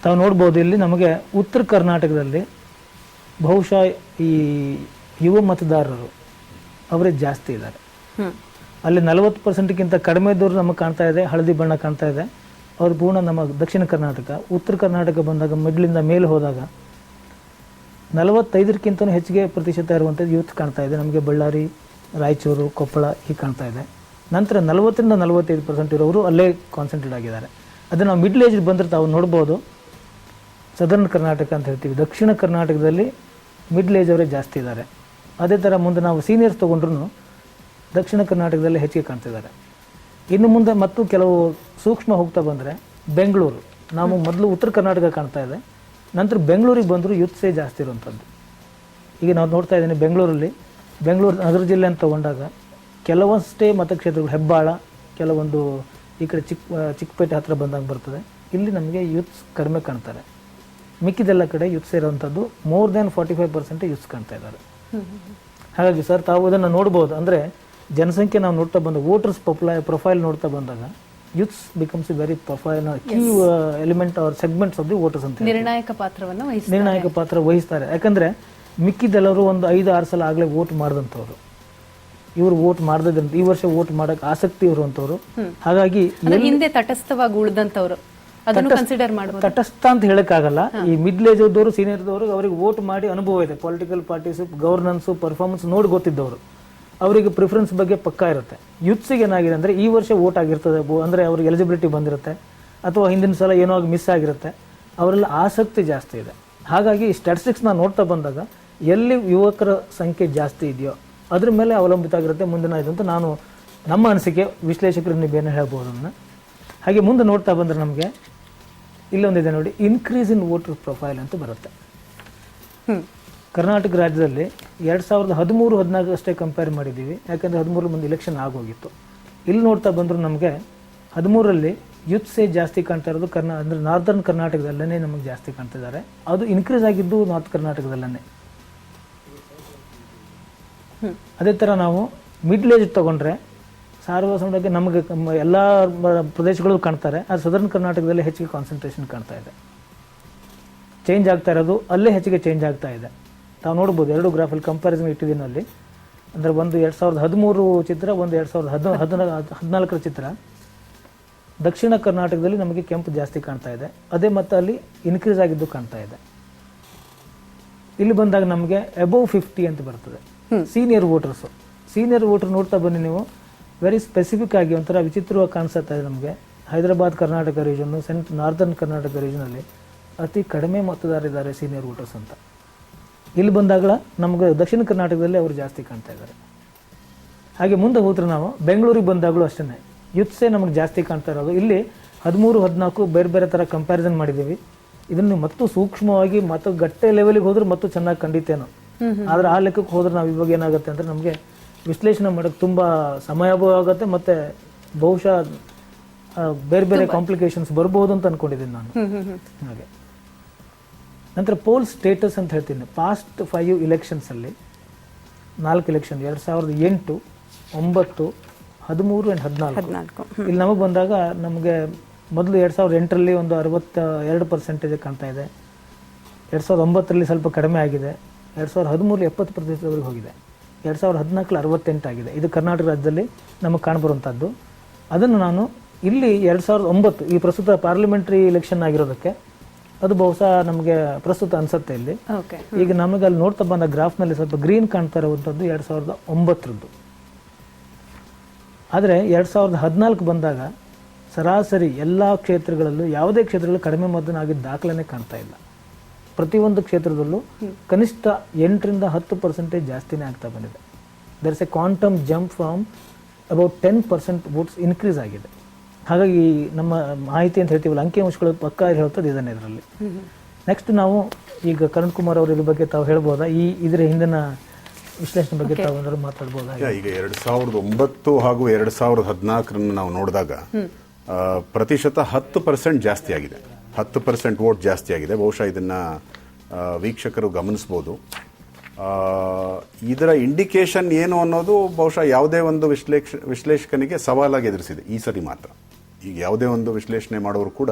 ತಾವು ನೋಡ್ಬೋದು ಇಲ್ಲಿ ನಮಗೆ ಉತ್ತರ ಕರ್ನಾಟಕದಲ್ಲಿ ಬಹುಶಃ ಈ ಯುವ ಮತದಾರರು ಅವರೇ ಜಾಸ್ತಿ ಇದ್ದಾರೆ. ಅಲ್ಲಿ 40%ಗಿಂತ ಕಡಿಮೆ ದೂರ ನಮಗೆ ಕಾಣ್ತಾ ಇದೆ, ಹಳದಿ ಬಣ್ಣ ಕಾಣ್ತಾ ಇದೆ. ಅವ್ರು ಪೂರ್ಣ ನಮ್ಮ ದಕ್ಷಿಣ ಕರ್ನಾಟಕ. ಉತ್ತರ ಕರ್ನಾಟಕ ಬಂದಾಗ ಮಿಡ್ಲಿಂದ ಮೇಲೆ ಹೋದಾಗ 45ಕ್ಕಿಂತಲೂ ಹೆಚ್ಚಿಗೆ ಪ್ರತಿಶತ ಇರುವಂಥದ್ದು ಯೂತ್ ಕಾಣ್ತಾ ಇದೆ. ನಮಗೆ ಬಳ್ಳಾರಿ, ರಾಯಚೂರು, ಕೊಪ್ಪಳ ಹೀಗೆ ಕಾಣ್ತಾ ಇದೆ. ನಂತರ 40ರಿಂದ 45% ಇರೋರು ಅಲ್ಲೇ ಕಾನ್ಸಂಟ್ರೇಟ್ ಆಗಿದ್ದಾರೆ. ಅದು ನಾವು ಮಿಡ್ಲ್ ಏಜ್ ಬಂದರೆ ತಾವು ನೋಡ್ಬೋದು, ಸದರ್ನ್ ಕರ್ನಾಟಕ ಅಂತ ಹೇಳ್ತೀವಿ, ದಕ್ಷಿಣ ಕರ್ನಾಟಕದಲ್ಲಿ ಮಿಡ್ಲ್ ಏಜ್ ಅವರೇ ಜಾಸ್ತಿ ಇದ್ದಾರೆ. ಅದೇ ಥರ ಮುಂದೆ ನಾವು ಸೀನಿಯರ್ಸ್ ತೊಗೊಂಡ್ರು ದಕ್ಷಿಣ ಕರ್ನಾಟಕದಲ್ಲಿ ಹೆಚ್ಚಿಗೆ ಕಾಣ್ತಿದ್ದಾರೆ. ಇನ್ನು ಮುಂದೆ ಮತ್ತು ಕೆಲವು ಸೂಕ್ಷ್ಮ ಹೋಗ್ತಾ ಬಂದರೆ ಬೆಂಗಳೂರು, ನಾವು ಮೊದಲು ಉತ್ತರ ಕರ್ನಾಟಕ ಕಾಣ್ತಾ ಇದೆ, ನಂತರ ಬೆಂಗಳೂರಿಗೆ ಬಂದರೂ ಯೂತ್ಸೇ ಜಾಸ್ತಿ ಇರುವಂಥದ್ದು. ಈಗ ನಾವು ನೋಡ್ತಾ ಇದ್ದೀನಿ ಬೆಂಗಳೂರು ನಗರ ಜಿಲ್ಲೆ ಅಂತ ತಗೊಂಡಾಗ ಕೆಲವಷ್ಟೇ ಮತಕ್ಷೇತ್ರಗಳು, ಹೆಬ್ಬಾಳ, ಕೆಲವೊಂದು ಈ ಕಡೆ ಚಿಕ್ಕಪೇಟೆ ಹತ್ತಿರ ಬಂದಾಗ ಬರ್ತದೆ, ಇಲ್ಲಿ ನಮಗೆ ಯೂತ್ಸ್ ಕಡಿಮೆ ಕಾಣ್ತಾರೆ. ಮಿಕ್ಕಿದೆಲ್ಲ ಕಡೆ ಯೂತ್ಸ್ ಇರೋವಂಥದ್ದು ಮೋರ್ ದ್ಯಾನ್ 45% ಯೂತ್ಸ್ ಕಾಣ್ತಾ ಇದ್ದಾರೆ. ಹಾಗಾಗಿ ಸರ್ ತಾವು ಅದನ್ನು ನೋಡ್ಬೋದು. ಅಂದರೆ ಜನಸಂಖ್ಯೆ ನಾವು ನೋಡ್ತಾ ಬಂದ ವೋಟರ್ಸ್ ಪ್ರೊಫೈಲ್ ನೋಡ್ತಾ ಬಂದಾಗ youths becomes a very profile key element are segments of the voters ಅಂತ ನಿರ್ಣಾಯಕ ಪಾತ್ರ ವಹಿಸ್ತಾರೆ. ಯಾಕಂದ್ರೆ ಮಿಕ್ಕಿದೆಲ್ಲರೂ ಒಂದು 5-6 ಸಲ ಆಗಲೇ ವೋಟ್ ಮಾಡಿದಂಥವ್ರು, ಇವರು ವೋಟ್ ಮಾಡದಂತ ಈ ವರ್ಷ ವೋಟ್ ಮಾಡಕ್ಕೆ ಆಸಕ್ತಿ ಇರುವಂಥವ್ರು. ಹಾಗಾಗಿ ಹಿಂದೆ ತಟಸ್ಥವಾಗಿ ಉಳಿದಂಥವ್ರು ಅದನ್ನು ಕನ್ಸಿಡರ್ ಮಾಡಬಹುದು. ತಟಸ್ಥ ಅಂತ ಹೇಳಕ್ಕಾಗಲ್ಲ. ಈ ಮಿಡ್ಲ್ ಏಜ್ ದವರು, ಸೀನಿಯರ್ ದವರು, ಅವರಿಗೆ ವೋಟ್ ಮಾಡಿ ಅನುಭವ ಇದೆ, ಪೊಲಿಟಿಕಲ್ ಪಾರ್ಟೀಸ್ ಗವರ್ನೆನ್ಸ್ ಪರ್ಫಾರ್ಮೆನ್ಸ್ ನೋಡಿ ಗೊತ್ತಿದ್ದವರು, ಅವರಿಗೆ ಪ್ರಿಫರೆನ್ಸ್ ಬಗ್ಗೆ ಪಕ್ಕಾ ಇರುತ್ತೆ. ಯೂತ್ಸಿಗೆ ಏನಾಗಿದೆ ಅಂದರೆ ಈ ವರ್ಷ ವೋಟ್ ಆಗಿರ್ತದೆ, ಅಂದರೆ ಅವ್ರಿಗೆ ಎಲಿಜಿಬಿಲಿಟಿ ಬಂದಿರುತ್ತೆ, ಅಥವಾ ಹಿಂದಿನ ಸಲ ಏನೋ ಮಿಸ್ ಆಗಿರುತ್ತೆ, ಅವರೆಲ್ಲ ಆಸಕ್ತಿ ಜಾಸ್ತಿ ಇದೆ. ಹಾಗಾಗಿ ಈ ಸ್ಟ್ಯಾಟಿಸ್ಟಿಕ್ಸ್ನ ನೋಡ್ತಾ ಬಂದಾಗ ಎಲ್ಲಿ ಯುವಕರ ಸಂಖ್ಯೆ ಜಾಸ್ತಿ ಇದೆಯೋ ಅದ್ರ ಮೇಲೆ ಅವಲಂಬಿತ ಆಗಿರುತ್ತೆ ಮುಂದಿನ ಇದು ಅಂತ ನಾನು ನಮ್ಮ ಅನಿಸಿಕೆ, ವಿಶ್ಲೇಷಕರು ನೀವೇನು ಹೇಳ್ಬೋದು ಅದನ್ನು. ಹಾಗೆ ಮುಂದೆ ನೋಡ್ತಾ ಬಂದರೆ ನಮಗೆ ಇಲ್ಲೊಂದಿದೆ ನೋಡಿ, ಇನ್ಕ್ರೀಸ್ ಇನ್ ವೋಟರ್ ಪ್ರೊಫೈಲ್ ಅಂತ ಬರುತ್ತೆ. ಕರ್ನಾಟಕ ರಾಜ್ಯದಲ್ಲಿ 2013-14 ಅಷ್ಟೇ ಕಂಪೇರ್ ಮಾಡಿದ್ದೀವಿ, ಯಾಕಂದರೆ 13 ಮುಂದೆ ಇಲೆಕ್ಷನ್ ಆಗೋಗಿತ್ತು. ಇಲ್ಲಿ ನೋಡ್ತಾ ಬಂದರೂ ನಮಗೆ 13ರಲ್ಲಿ ಯೂತ್ಸೇ ಜಾಸ್ತಿ ಕಾಣ್ತಾ ಇರೋದು ಅಂದರೆ ನಾರ್ದರ್ನ್ ಕರ್ನಾಟಕದಲ್ಲೇ ನಮಗೆ ಜಾಸ್ತಿ ಕಾಣ್ತಿದ್ದಾರೆ. ಅದು ಇನ್ಕ್ರೀಸ್ ಆಗಿದ್ದು ನಾರ್ತ್ ಕರ್ನಾಟಕದಲ್ಲೇ. ಅದೇ ಥರ ನಾವು ಮಿಡ್ಲ್ ಏಜ್ ತೊಗೊಂಡ್ರೆ ಸಾರ್ವಜನಿಕ ನಮಗೆ ಎಲ್ಲ ಪ್ರದೇಶಗಳು ಕಾಣ್ತಾರೆ, ಅದು ಸದರ್ನ್ ಕರ್ನಾಟಕದಲ್ಲಿ ಹೆಚ್ಚಿಗೆ ಕಾನ್ಸಂಟ್ರೇಷನ್ ಕಾಣ್ತಾ ಇದೆ. ಚೇಂಜ್ ಆಗ್ತಾ ಇರೋದು ಅಲ್ಲೇ ಹೆಚ್ಚಿಗೆ ಚೇಂಜ್ ಆಗ್ತಾ ಇದೆ. ತಾವು ನೋಡ್ಬೋದು, ಎರಡು ಗ್ರಾಫಲ್ಲಿ ಕಂಪ್ಯಾರಿಸನ್ ಇಟ್ಟಿದ್ದೀನಿ ಅಲ್ಲಿ. ಅಂದರೆ ಒಂದು 2013 ಚಿತ್ರ, ಒಂದು 2014 ಚಿತ್ರ. ದಕ್ಷಿಣ ಕರ್ನಾಟಕದಲ್ಲಿ ನಮಗೆ ಕೆಂಪು ಜಾಸ್ತಿ ಕಾಣ್ತಾ ಇದೆ, ಅದೇ ಮತ್ತು ಅಲ್ಲಿ ಇನ್ಕ್ರೀಸ್ ಆಗಿದ್ದು ಕಾಣ್ತಾ ಇದೆ. ಇಲ್ಲಿ ಬಂದಾಗ ನಮಗೆ ಅಬೌವ್ 50 ಅಂತ ಬರ್ತದೆ ಸೀನಿಯರ್ ವೋಟರ್ಸು. ಸೀನಿಯರ್ ವೋಟರ್ ನೋಡ್ತಾ ಬನ್ನಿ ನೀವು, ವೆರಿ ಸ್ಪೆಸಿಫಿಕ್ ಆಗಿ ಒಂಥರ ವಿಚಿತ್ರವಾಗಿ ಕಾಣಿಸ್ತಾ ಇದೆ ನಮಗೆ. ಹೈದರಾಬಾದ್ ಕರ್ನಾಟಕ ರೀಜನ್ನು, ನಾರ್ದರ್ನ್ ಕರ್ನಾಟಕ ರೀಜನಲ್ಲಿ ಅತಿ ಕಡಿಮೆ ಮತದಾರರಿದ್ದಾರೆ ಸೀನಿಯರ್ ವೋಟರ್ಸ್ ಅಂತ. ಇಲ್ಲಿ ಬಂದಾಗ ನಮಗೆ ದಕ್ಷಿಣ ಕರ್ನಾಟಕದಲ್ಲಿ ಅವರು ಜಾಸ್ತಿ ಕಾಣ್ತಾ ಇದ್ದಾರೆ. ಹಾಗೆ ಮುಂದೆ ಹೋದ್ರೆ ನಾವು ಬೆಂಗಳೂರಿಗೆ ಬಂದಾಗಲೂ ಅಷ್ಟೇ ಯೂತ್ಸೇ ನಮಗೆ ಜಾಸ್ತಿ ಕಾಣ್ತಾ ಇರೋದು. ಇಲ್ಲಿ 13-14 ಬೇರೆ ಬೇರೆ ಥರ ಕಂಪ್ಯಾರಿಸನ್ ಮಾಡಿದ್ದೀವಿ. ಇದನ್ನು ಮತ್ತು ಸೂಕ್ಷ್ಮವಾಗಿ ಮತ್ತು ಗಟ್ಟೆ ಲೆವೆಲ್ಗೆ ಹೋದ್ರೆ ಮತ್ತು ಚೆನ್ನಾಗಿ ಕಂಡಿತೇನೋ. ಆದರೆ ಆ ಲೆಕ್ಕಕ್ಕೆ ಹೋದ್ರೆ ನಾವು ಇವಾಗ ಏನಾಗುತ್ತೆ ಅಂದರೆ ನಮಗೆ ವಿಶ್ಲೇಷಣೆ ಮಾಡೋಕ್ಕೆ ತುಂಬ ಸಮಯಾಭಾವ ಆಗುತ್ತೆ, ಮತ್ತು ಬಹುಶಃ ಬೇರೆ ಬೇರೆ ಕಾಂಪ್ಲಿಕೇಶನ್ಸ್ ಬರ್ಬೋದು ಅಂತ ಅಂದ್ಕೊಂಡಿದ್ದೀನಿ ನಾನು. ಹಾಗೆ ನಂತರ ಪೋಲ್ ಸ್ಟೇಟಸ್ ಅಂತ ಹೇಳ್ತೀನಿ. ಪಾಸ್ಟ್ 5 ಇಲೆಕ್ಷನ್ಸಲ್ಲಿ 4 ಇಲೆಕ್ಷನ್ 2008, 9, 13 ಆ್ಯಂಡ್ 14 ಇಲ್ಲಿ ನಮಗೆ ಬಂದಾಗ ನಮಗೆ ಮೊದಲು 2008ರಲ್ಲಿ ಒಂದು 62% ಕಾಣ್ತಾ ಇದೆ. 2009ರಲ್ಲಿ ಸ್ವಲ್ಪ ಕಡಿಮೆ ಆಗಿದೆ. 2013 70%ವರೆಗೆ ಹೋಗಿದೆ. 2014 68 ಆಗಿದೆ. ಇದು ಕರ್ನಾಟಕ ರಾಜ್ಯದಲ್ಲಿ ನಮಗೆ ಕಾಣ್ಬರುವಂಥದ್ದು. ಅದನ್ನು ನಾನು ಇಲ್ಲಿ 2009 ಈ ಪ್ರಸ್ತುತ ಪಾರ್ಲಿಮೆಂಟ್ರಿ ಇಲೆಕ್ಷನ್ ಆಗಿರೋದಕ್ಕೆ ಅದು ಬಹುಶಃ ನಮಗೆ ಪ್ರಸ್ತುತ ಅನ್ಸುತ್ತೆ ಇಲ್ಲಿ. ಈಗ ನಮಗೆ ಅಲ್ಲಿ ನೋಡ್ತಾ ಬಂದ ಗ್ರಾಫ್ನಲ್ಲಿ ಸ್ವಲ್ಪ ಗ್ರೀನ್ ಕಾಣ್ತಾ ಇರುವಂಥದ್ದು 2009ರದ್ದು. ಆದರೆ 2014 ಬಂದಾಗ ಸರಾಸರಿ ಎಲ್ಲ ಕ್ಷೇತ್ರಗಳಲ್ಲೂ ಯಾವುದೇ ಕ್ಷೇತ್ರಗಳು ಕಡಿಮೆ ಮತದಾನ ಆಗಿದ್ದ ದಾಖಲೆನೇ ಕಾಣ್ತಾ ಇಲ್ಲ. ಪ್ರತಿಯೊಂದು ಕ್ಷೇತ್ರದಲ್ಲೂ ಕನಿಷ್ಠ 8ರಿಂದ 10% ಜಾಸ್ತಿನೇ ಆಗ್ತಾ ಬಂದಿದೆ. There is a quantum jump from about 10% votes increase ಆಗಿದೆ. ಹಾಗಾಗಿ ನಮ್ಮ ಮಾಹಿತಿ ಅಂತ ಹೇಳ್ತೀವಲ್ಲ, ಅಂಕಿಅಂಶಗಳು ಪಕ್ಕಾ ಹೇಳ್ತದೆ ಇದನ್ನೇ ಇದರಲ್ಲಿ. ನೆಕ್ಸ್ಟ್ ನಾವು ಈಗ ಕರಣ್ ಕುಮಾರ್ ಅವರು ಇದ್ರ ಬಗ್ಗೆ ತಾವು ಹೇಳ್ಬೋದಾ, ಇದರ ಹಿಂದಿನ ವಿಶ್ಲೇಷಣೆ ಬಗ್ಗೆ ತಾವು ಏನಾದ್ರು ಮಾತಾಡ್ಬೋದಾ? ಈಗ 2009 ಹಾಗೂ 2014 ನಾವು ನೋಡಿದಾಗ ಪ್ರತಿಶತ 10% ಜಾಸ್ತಿ ಆಗಿದೆ. 10% ವೋಟ್ ಜಾಸ್ತಿ ಆಗಿದೆ. ಬಹುಶಃ ಇದನ್ನ ವೀಕ್ಷಕರು ಗಮನಿಸಬಹುದು. ಇದರ ಇಂಡಿಕೇಶನ್ ಏನು ಅನ್ನೋದು ಬಹುಶಃ ಯಾವುದೇ ಒಂದು ವಿಶ್ಲೇಷಕನಿಗೆ ಸವಾಲಾಗಿ ಎದುರಿಸಿದೆ ಈ ಸರಿ ಮಾತ್ರ. ಈಗ ಯಾವುದೇ ಒಂದು ವಿಶ್ಲೇಷಣೆ ಮಾಡೋರು ಕೂಡ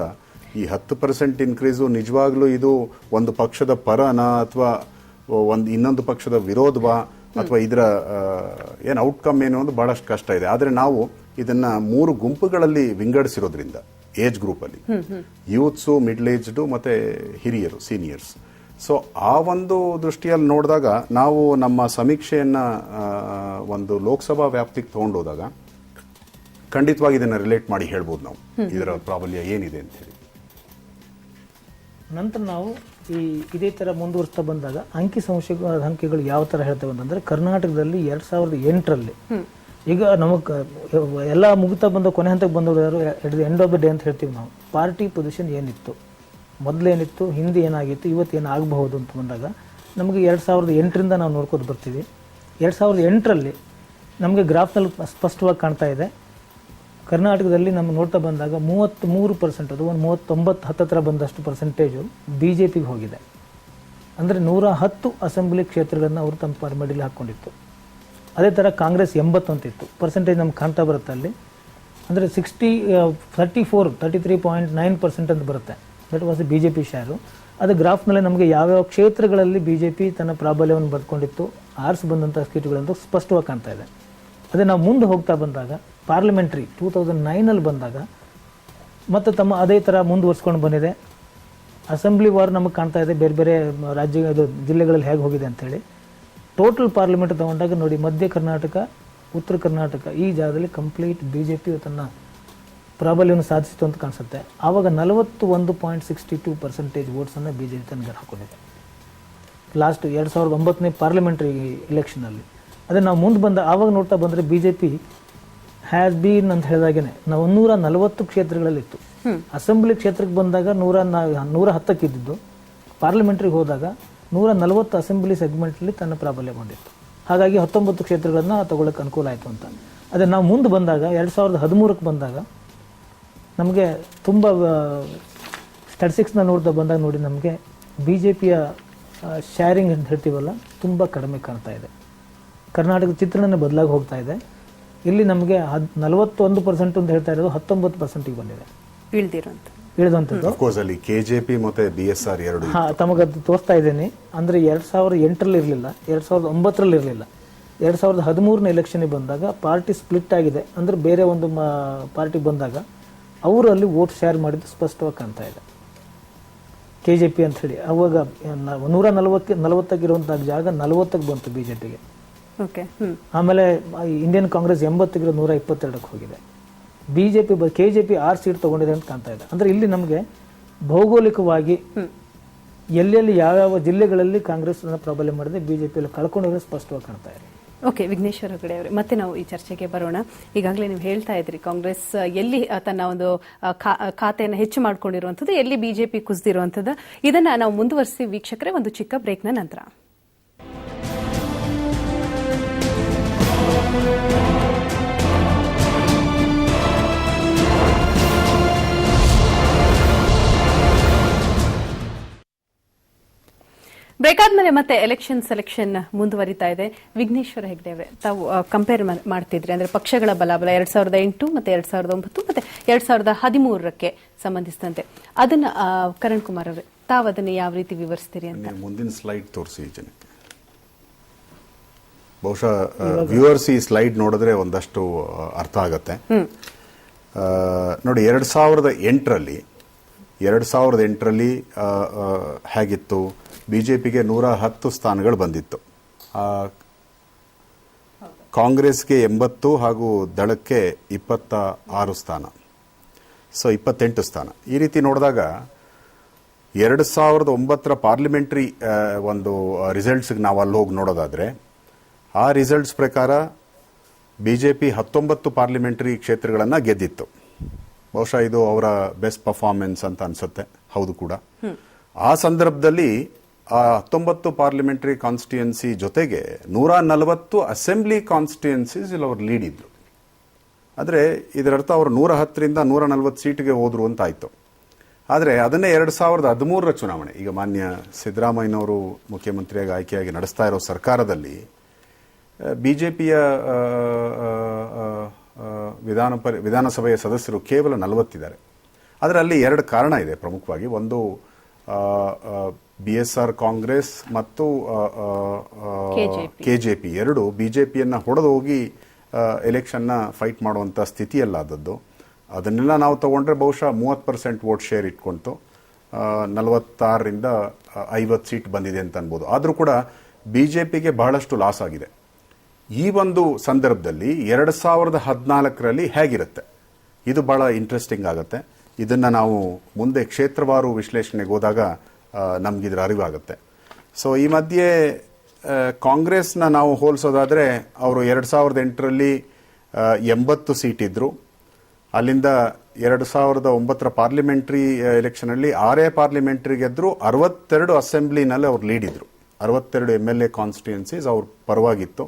ಈ 10% ಇನ್ಕ್ರೀಸು ನಿಜವಾಗ್ಲೂ ಇದು ಒಂದು ಪಕ್ಷದ ಪರನ ಅಥವಾ ಇನ್ನೊಂದು ಪಕ್ಷದ ವಿರೋಧವಾ ಅಥವಾ ಇದರ ಏನು ಔಟ್ಕಮ್ ಏನು ಅನ್ನೋದು ಬಹಳಷ್ಟು ಕಷ್ಟ ಇದೆ. ಆದರೆ ನಾವು ಇದನ್ನ 3 ಗುಂಪುಗಳಲ್ಲಿ ವಿಂಗಡಿಸಿರೋದ್ರಿಂದ ಏಜ್ ಗ್ರೂಪ್ ಅಲ್ಲಿ ಯೂತ್ಸು, ಮಿಡ್ಲ್ ಏಜ್ಡು ಮತ್ತೆ ಹಿರಿಯರು, ಸೀನಿಯರ್ಸ್. ಸೊ ಆ ಒಂದು ದೃಷ್ಟಿಯಲ್ಲಿ ನೋಡಿದಾಗ ನಾವು ನಮ್ಮ ಸಮೀಕ್ಷೆಯನ್ನು ಒಂದು ಲೋಕಸಭಾ ವ್ಯಾಪ್ತಿಗೆ ತೊಗೊಂಡೋದಾಗ ಖಂಡಿತವಾಗಿ ಇದನ್ನು ರಿಲೇಟ್ ಮಾಡಿ ಹೇಳ್ಬೋದು ನಾವು ಇದರ ಪ್ರಾಬಲ್ಯ ಏನಿದೆ ಅಂತ ಹೇಳಿ. ನಂತರ ನಾವು ಇದೇ ಥರ ಮುಂದುವರಿಸ್ತಾ ಬಂದಾಗ ಅಂಕಿಗಳು ಯಾವ ಥರ ಹೇಳ್ತೇವೆ ಅಂತಂದರೆ ಕರ್ನಾಟಕದಲ್ಲಿ 2008ರಲ್ಲಿ ಈಗ ನಮಗೆ ಎಲ್ಲ ಮುಗಿತಾ ಬಂದ ಕೊನೆ ಹಂತಕ್ಕೆ ಬಂದವರು at the end of the day ಅಂತ ಹೇಳ್ತೀವಿ ನಾವು. ಪಾರ್ಟಿ ಪೊಸಿಷನ್ ಏನಿತ್ತು, ಮೊದಲೇನಿತ್ತು, ಹಿಂದೆ ಏನಾಗಿತ್ತು, ಇವತ್ತು ಏನಾಗಬಹುದು ಅಂತ ಬಂದಾಗ ನಮಗೆ 2008ರಿಂದ ನಾವು ನೋಡ್ಕೊಂಡು ಬರ್ತೀವಿ. 2008ರಲ್ಲಿ ನಮಗೆ ಗ್ರಾಫ್ನಲ್ಲಿ ಸ್ಪಷ್ಟವಾಗಿ ಕಾಣ್ತಾ ಇದೆ. ಕರ್ನಾಟಕದಲ್ಲಿ ನಮ್ಗೆ ನೋಡ್ತಾ ಬಂದಾಗ 33%, ಅದು ಒಂದು 39 ಹತ್ತತ್ರ ಬಂದಷ್ಟು ಪರ್ಸೆಂಟೇಜು ಬಿ ಜೆ ಪಿಗೆ ಹೋಗಿದೆ. ಅಂದರೆ 110 ಅಸೆಂಬ್ಲಿ ಕ್ಷೇತ್ರಗಳನ್ನು ಅವರು ತಮ್ಮ ಪರಮಡಿಲಿ ಹಾಕ್ಕೊಂಡಿತ್ತು. ಅದೇ ಥರ ಕಾಂಗ್ರೆಸ್ 80 ಅಂತಿತ್ತು ಪರ್ಸೆಂಟೇಜ್ ನಮ್ಗೆ ಕಾಣ್ತಾ ಬರುತ್ತೆ ಅಲ್ಲಿ. ಅಂದರೆ 33.9% ಅಂತ ಬರುತ್ತೆ. That was B J P share. ಅದು ಗ್ರಾಫ್ನಲ್ಲಿ ನಮಗೆ ಯಾವ್ಯಾವ ಕ್ಷೇತ್ರಗಳಲ್ಲಿ ಬಿ ಜೆ ಪಿ ತನ್ನ ಪ್ರಾಬಲ್ಯವನ್ನು ಬರ್ಕೊಂಡಿತ್ತು, ಆರಿಸಿ ಬಂದಂಥ ಸೀಟುಗಳಂತೂ ಸ್ಪಷ್ಟವಾಗಿ ಕಾಣ್ತಾ ಇದೆ. ಅದೇ ನಾವು ಮುಂದೆ ಹೋಗ್ತಾ ಬಂದಾಗ ಪಾರ್ಲಿಮೆಂಟ್ರಿ 2009ನಲ್ಲಿ ಬಂದಾಗ ಮತ್ತು ತಮ್ಮ ಅದೇ ಥರ ಮುಂದುವರ್ಸ್ಕೊಂಡು ಬಂದಿದೆ. ಅಸೆಂಬ್ಲಿ ವಾರ್ ನಮಗೆ ಕಾಣ್ತಾ ಇದೆ, ಬೇರೆ ಬೇರೆ ಜಿಲ್ಲೆಗಳಲ್ಲಿ ಹೇಗೆ ಹೋಗಿದೆ ಅಂಥೇಳಿ. ಟೋಟಲ್ ಪಾರ್ಲಿಮೆಂಟ್ ತೊಗೊಂಡಾಗ ನೋಡಿ, ಮಧ್ಯ ಕರ್ನಾಟಕ, ಉತ್ತರ ಕರ್ನಾಟಕ ಈ ಜಾಗದಲ್ಲಿ ಕಂಪ್ಲೀಟ್ ಬಿ ಜೆ ಪಿ ತನ್ನ ಪ್ರಾಬಲ್ಯವನ್ನು ಸಾಧಿಸಿತು ಅಂತ ಕಾಣಿಸುತ್ತೆ. ಆವಾಗ 41.62% ವೋಟ್ಸನ್ನು ಬಿ ಜೆ ಪಿ ತನಗೆ ಹಾಕೊಂಡಿದೆ ಲಾಸ್ಟ್ 2009ನೇ ಪಾರ್ಲಿಮೆಂಟ್ರಿ ಎಲೆಕ್ಷನಲ್ಲಿ. ಅದೇ ನಾವು ಮುಂದೆ ಬಂದ ಆವಾಗ ನೋಡ್ತಾ ಬಂದರೆ B J P has been ಅಂತ ಹೇಳಿದಾಗೇನೆ ನಾವು 140 ಕ್ಷೇತ್ರಗಳಲ್ಲಿತ್ತು. ಅಸೆಂಬ್ಲಿ ಕ್ಷೇತ್ರಕ್ಕೆ ಬಂದಾಗ 110 ಇದ್ದಿದ್ದು, ಪಾರ್ಲಿಮೆಂಟ್ರಿಗೆ ಹೋದಾಗ 140 ಅಸೆಂಬ್ಲಿ ಸೆಗ್ಮೆಂಟಲ್ಲಿ ತನ್ನ ಪ್ರಾಬಲ್ಯ ಬಂದಿತ್ತು. ಹಾಗಾಗಿ 19 ಕ್ಷೇತ್ರಗಳನ್ನು ತಗೊಳ್ಳೋಕೆ ಅನುಕೂಲ ಆಯಿತು ಅಂತ. ಅದೇ ನಾವು ಮುಂದೆ ಬಂದಾಗ 2013ಕ್ಕೆ ಬಂದಾಗ ನಮಗೆ ತುಂಬ ಸ್ಟ್ಯಾಟಿಸ್ಟಿಕ್ಸ್ನ ನೋಡ್ತಾ ಬಂದಾಗ ನೋಡಿ, ನಮಗೆ ಬಿ ಜೆ ಪಿಯ ಶೇರಿಂಗ್ ಅಂತ ಹೇಳ್ತೀವಲ್ಲ ತುಂಬ ಕಡಿಮೆ ಕಾಣ್ತಾ ಇದೆ. ಕರ್ನಾಟಕದ ಚಿತ್ರಣನೇ ಬದಲಾಗಿ ಹೋಗ್ತಾ ಇದೆ. ಇಲ್ಲಿ ನಮಗೆ 41% ಅಂತ ಹೇಳ್ತಾ ಇರೋದು 19%ಗೆ ಬಂದಿದೆ ಇಳಿದಂಥದ್ದು. ಅಲ್ಲಿ ಕೆಜೆಪಿ ಮತ್ತೆ BSR ಎರಡು ತಮಗದು ತೋರಿಸ್ತಾ ಇದ್ದೀನಿ. ಅಂದರೆ 2008ರಲ್ಲಿ ಇರಲಿಲ್ಲ, 2009ರಲ್ಲಿ ಇರಲಿಲ್ಲ. 2013ನೇ ಎಲೆಕ್ಷನ್ಗೆ ಬಂದಾಗ ಪಾರ್ಟಿ ಸ್ಪ್ಲಿಟ್ ಆಗಿದೆ. ಅಂದರೆ ಬೇರೆ ಒಂದು ಪಾರ್ಟಿ ಬಂದಾಗ ಅವರು ಅಲ್ಲಿ ವೋಟ್ ಶೇರ್ ಮಾಡಿದ್ದು ಸ್ಪಷ್ಟವಾಗಿ ಕಾಣ್ತಾ ಇದೆ. KJP ಅಂತ ಹೇಳಿ ಅವಾಗ 140 ಜಾಗ 40ಕ್ಕೆ ಬಂತು ಬಿ ಜೆ ಪಿಗೆ. ಆಮೇಲೆ ಇಂಡಿಯನ್ ಕಾಂಗ್ರೆಸ್ 80 122ಕ್ಕೆ ಹೋಗಿದೆ. BJP KJP 6 ಸೀಟ್ ತಗೊಂಡಿದೆ ಅಂತ ಕಾಣ್ತಾ ಇದೆ. ಅಂದ್ರೆ ಇಲ್ಲಿ ನಮಗೆ ಭೌಗೋಳಿಕವಾಗಿ ಎಲ್ಲೆಲ್ಲಿ ಯಾವ್ಯಾವ ಜಿಲ್ಲೆಗಳಲ್ಲಿ ಕಾಂಗ್ರೆಸ್ ಪ್ರಾಬಲ್ಯ ಮಾಡಿದೆ, ಬಿಜೆಪಿ ಕಳ್ಕೊಂಡಿರೋ ಸ್ಪಷ್ಟವಾಗಿ ಕಾಣ್ತಾ ಇದೆ. ಓಕೆ, ವಿಘ್ನೇಶ್ವರ ಹೆಗಡೆ ಅವರೇ, ಮತ್ತೆ ನಾವು ಈ ಚರ್ಚೆಗೆ ಬರೋಣ. ಈಗಾಗಲೇ ನೀವು ಹೇಳ್ತಾ ಇದ್ರಿ ಕಾಂಗ್ರೆಸ್ ಎಲ್ಲಿ ತನ್ನ ಒಂದು ಖಾತೆಯನ್ನು ಹೆಚ್ಚು ಮಾಡ್ಕೊಂಡಿರುವಂಥದ್ದು, ಎಲ್ಲಿ ಬಿಜೆಪಿ ಕುಸಿದಿರುವಂಥದ್ದು. ಇದನ್ನ ನಾವು ಮುಂದುವರಿಸಿ ವೀಕ್ಷಕರೇ, ಒಂದು ಚಿಕ್ಕ ಬ್ರೇಕ್ನ ನಂತರ. ಬ್ರೇಕ್ ಆದ್ಮೇಲೆ ಮತ್ತೆ ಎಲೆಕ್ಷನ್ ಸೆಲೆಕ್ಷನ್ ಮುಂದುವರಿತಾ ಇದೆ. ವಿಘ್ನೇಶ್ವರ ಹೆಗಡೆ ಅವರೇ, ತಾವು ಕಂಪೇರ್ ಮಾಡ್ತಿದ್ರಿ, ಅಂದ್ರೆ ಪಕ್ಷಗಳ ಬಲಾಬಲ 2008 ಮತ್ತೆ 2009 ಮತ್ತೆ 2013ಕ್ಕೆ ಸಂಬಂಧಿಸಿದಂತೆ ಅದನ್ನ ಕರಣ್ ಕುಮಾರ್ ಅವರೇ, ತಾವು ಅದನ್ನ ಯಾವ ರೀತಿ ವಿವರಿಸ್ತೀರಿ ಅಂತ ಮುಂದಿನ ಸ್ಲೈಡ್ ತೋರಿಸಿ ಜನಕ್ಕೆ. ಬಹುಶಃ ವ್ಯೂವರ್ಸ್ ಈ ಸ್ಲೈಡ್ ನೋಡಿದ್ರೆ ಒಂದಷ್ಟು ಅರ್ಥ ಆಗತ್ತೆ. ನೋಡಿ, 2008ರಲ್ಲಿ ಹೇಗಿತ್ತು, ಬಿಜೆಪಿಗೆ 110 ಸ್ಥಾನಗಳು ಬಂದಿತ್ತು, ಕಾಂಗ್ರೆಸ್ಗೆ 80 ಹಾಗೂ ದಳಕ್ಕೆ 26 ಸ್ಥಾನ, ಸೊ 28 ಸ್ಥಾನ. ಈ ರೀತಿ ನೋಡಿದಾಗ 2009ರ ಪಾರ್ಲಿಮೆಂಟ್ರಿ ಒಂದು ರಿಸಲ್ಟ್ಸ್ಗೆ ನಾವು ಅಲ್ಲಿ ಹೋಗಿ ನೋಡೋದಾದ್ರೆ, ಆ ರಿಸಲ್ಟ್ಸ್ ಪ್ರಕಾರ ಬಿಜೆಪಿ 19 ಪಾರ್ಲಿಮೆಂಟರಿ ಕ್ಷೇತ್ರಗಳನ್ನು ಗೆದ್ದಿತ್ತು. ಬಹುಶಃ ಇದು ಅವರ ಬೆಸ್ಟ್ ಪರ್ಫಾರ್ಮೆನ್ಸ್ ಅಂತ ಅನ್ಸುತ್ತೆ. ಹೌದು ಕೂಡ. ಆ ಸಂದರ್ಭದಲ್ಲಿ ಆ 19 ಪಾರ್ಲಿಮೆಂಟರಿ ಕಾನ್ಸ್ಟಿಟ್ಯೂಯನ್ಸಿ ಜೊತೆಗೆ 140 ಅಸೆಂಬ್ಲಿ ಕಾನ್ಸ್ಟಿಟ್ಯೂಯನ್ಸೀಸ್ ಇಲ್ಲಿ ಅವರು ಲೀಡ್ ಇದ್ರು. ಆದರೆ ಇದರರ್ಥ ಅವರು 110ರಿಂದ 140 ಸೀಟ್ಗೆ ಹೋದ್ರು ಅಂತ ಆಯ್ತು. ಆದರೆ ಅದನ್ನೇ 2013ರ ಚುನಾವಣೆ, ಈಗ ಮಾನ್ಯ ಸಿದ್ದರಾಮಯ್ಯನವರು ಮುಖ್ಯಮಂತ್ರಿಯಾಗಿ ಆಯ್ಕೆಯಾಗಿ ನಡೆಸ್ತಾ ಇರೋ ಸರ್ಕಾರದಲ್ಲಿ ಬಿಜೆಪಿಯ ವಿಧಾನಸಭೆಯ ಸದಸ್ಯರು ಕೇವಲ 40 ಇದ್ದಾರೆ. ಆದರೆ ಅಲ್ಲಿ 2 ಕಾರಣ ಇದೆ ಪ್ರಮುಖವಾಗಿ. ಒಂದು, BSR ಕಾಂಗ್ರೆಸ್ ಮತ್ತು ಕೆಜೆಪಿ ಎರಡು ಬಿಜೆಪಿಯನ್ನ ಹೊಡೆದು ಹೋಗಿ ಎಲೆಕ್ಷನ್ನ ಫೈಟ್ ಮಾಡುವಂಥ ಸ್ಥಿತಿಯಲ್ಲಾದದ್ದು. ಅದನ್ನೆಲ್ಲ ನಾವು ತಗೊಂಡ್ರೆ ಬಹುಶಃ 30% ವೋಟ್ ಶೇರ್ ಇಟ್ಕೊಂತು. 46ರಿಂದ 50 ಸೀಟ್ ಬಂದಿದೆ ಅಂತ ಅನ್ಬೋದು. ಆದರೂ ಕೂಡ ಬಿಜೆಪಿಗೆ ಬಹಳಷ್ಟು ಲಾಸ್ ಆಗಿದೆ. ಈ ಒಂದು ಸಂದರ್ಭದಲ್ಲಿ 2014ರಲ್ಲಿ ಹೇಗಿರುತ್ತೆ, ಇದು ಬಹಳ ಇಂಟ್ರೆಸ್ಟಿಂಗ್ ಆಗುತ್ತೆ. ಇದನ್ನು ನಾವು ಮುಂದೆ ಕ್ಷೇತ್ರವಾರು ವಿಶ್ಲೇಷಣೆಗೆ ಹೋದಾಗ ನಮಗಿದ್ರ ಅರಿವಾಗುತ್ತೆ. ಸೊ ಈ ಮಧ್ಯೆ ಕಾಂಗ್ರೆಸ್ನ ನಾವು ಹೋಲಿಸೋದಾದರೆ ಅವರು 2008ರಲ್ಲಿ 80 ಸೀಟ್ ಇದ್ದರು. ಅಲ್ಲಿಂದ 2009ರ ಪಾರ್ಲಿಮೆಂಟ್ರಿ ಎಲೆಕ್ಷನಲ್ಲಿ 6 ಪಾರ್ಲಿಮೆಂಟ್ರಿ ಗೆದ್ದರು. 62 ಅಸೆಂಬ್ಲಿನಲ್ಲಿ ಅವ್ರು ಲೀಡ್ ಇದ್ರು. 62 MLA ಕಾನ್ಸ್ಟಿಟ್ಯೂನ್ಸೀಸ್ ಅವ್ರ ಪರವಾಗಿತ್ತು.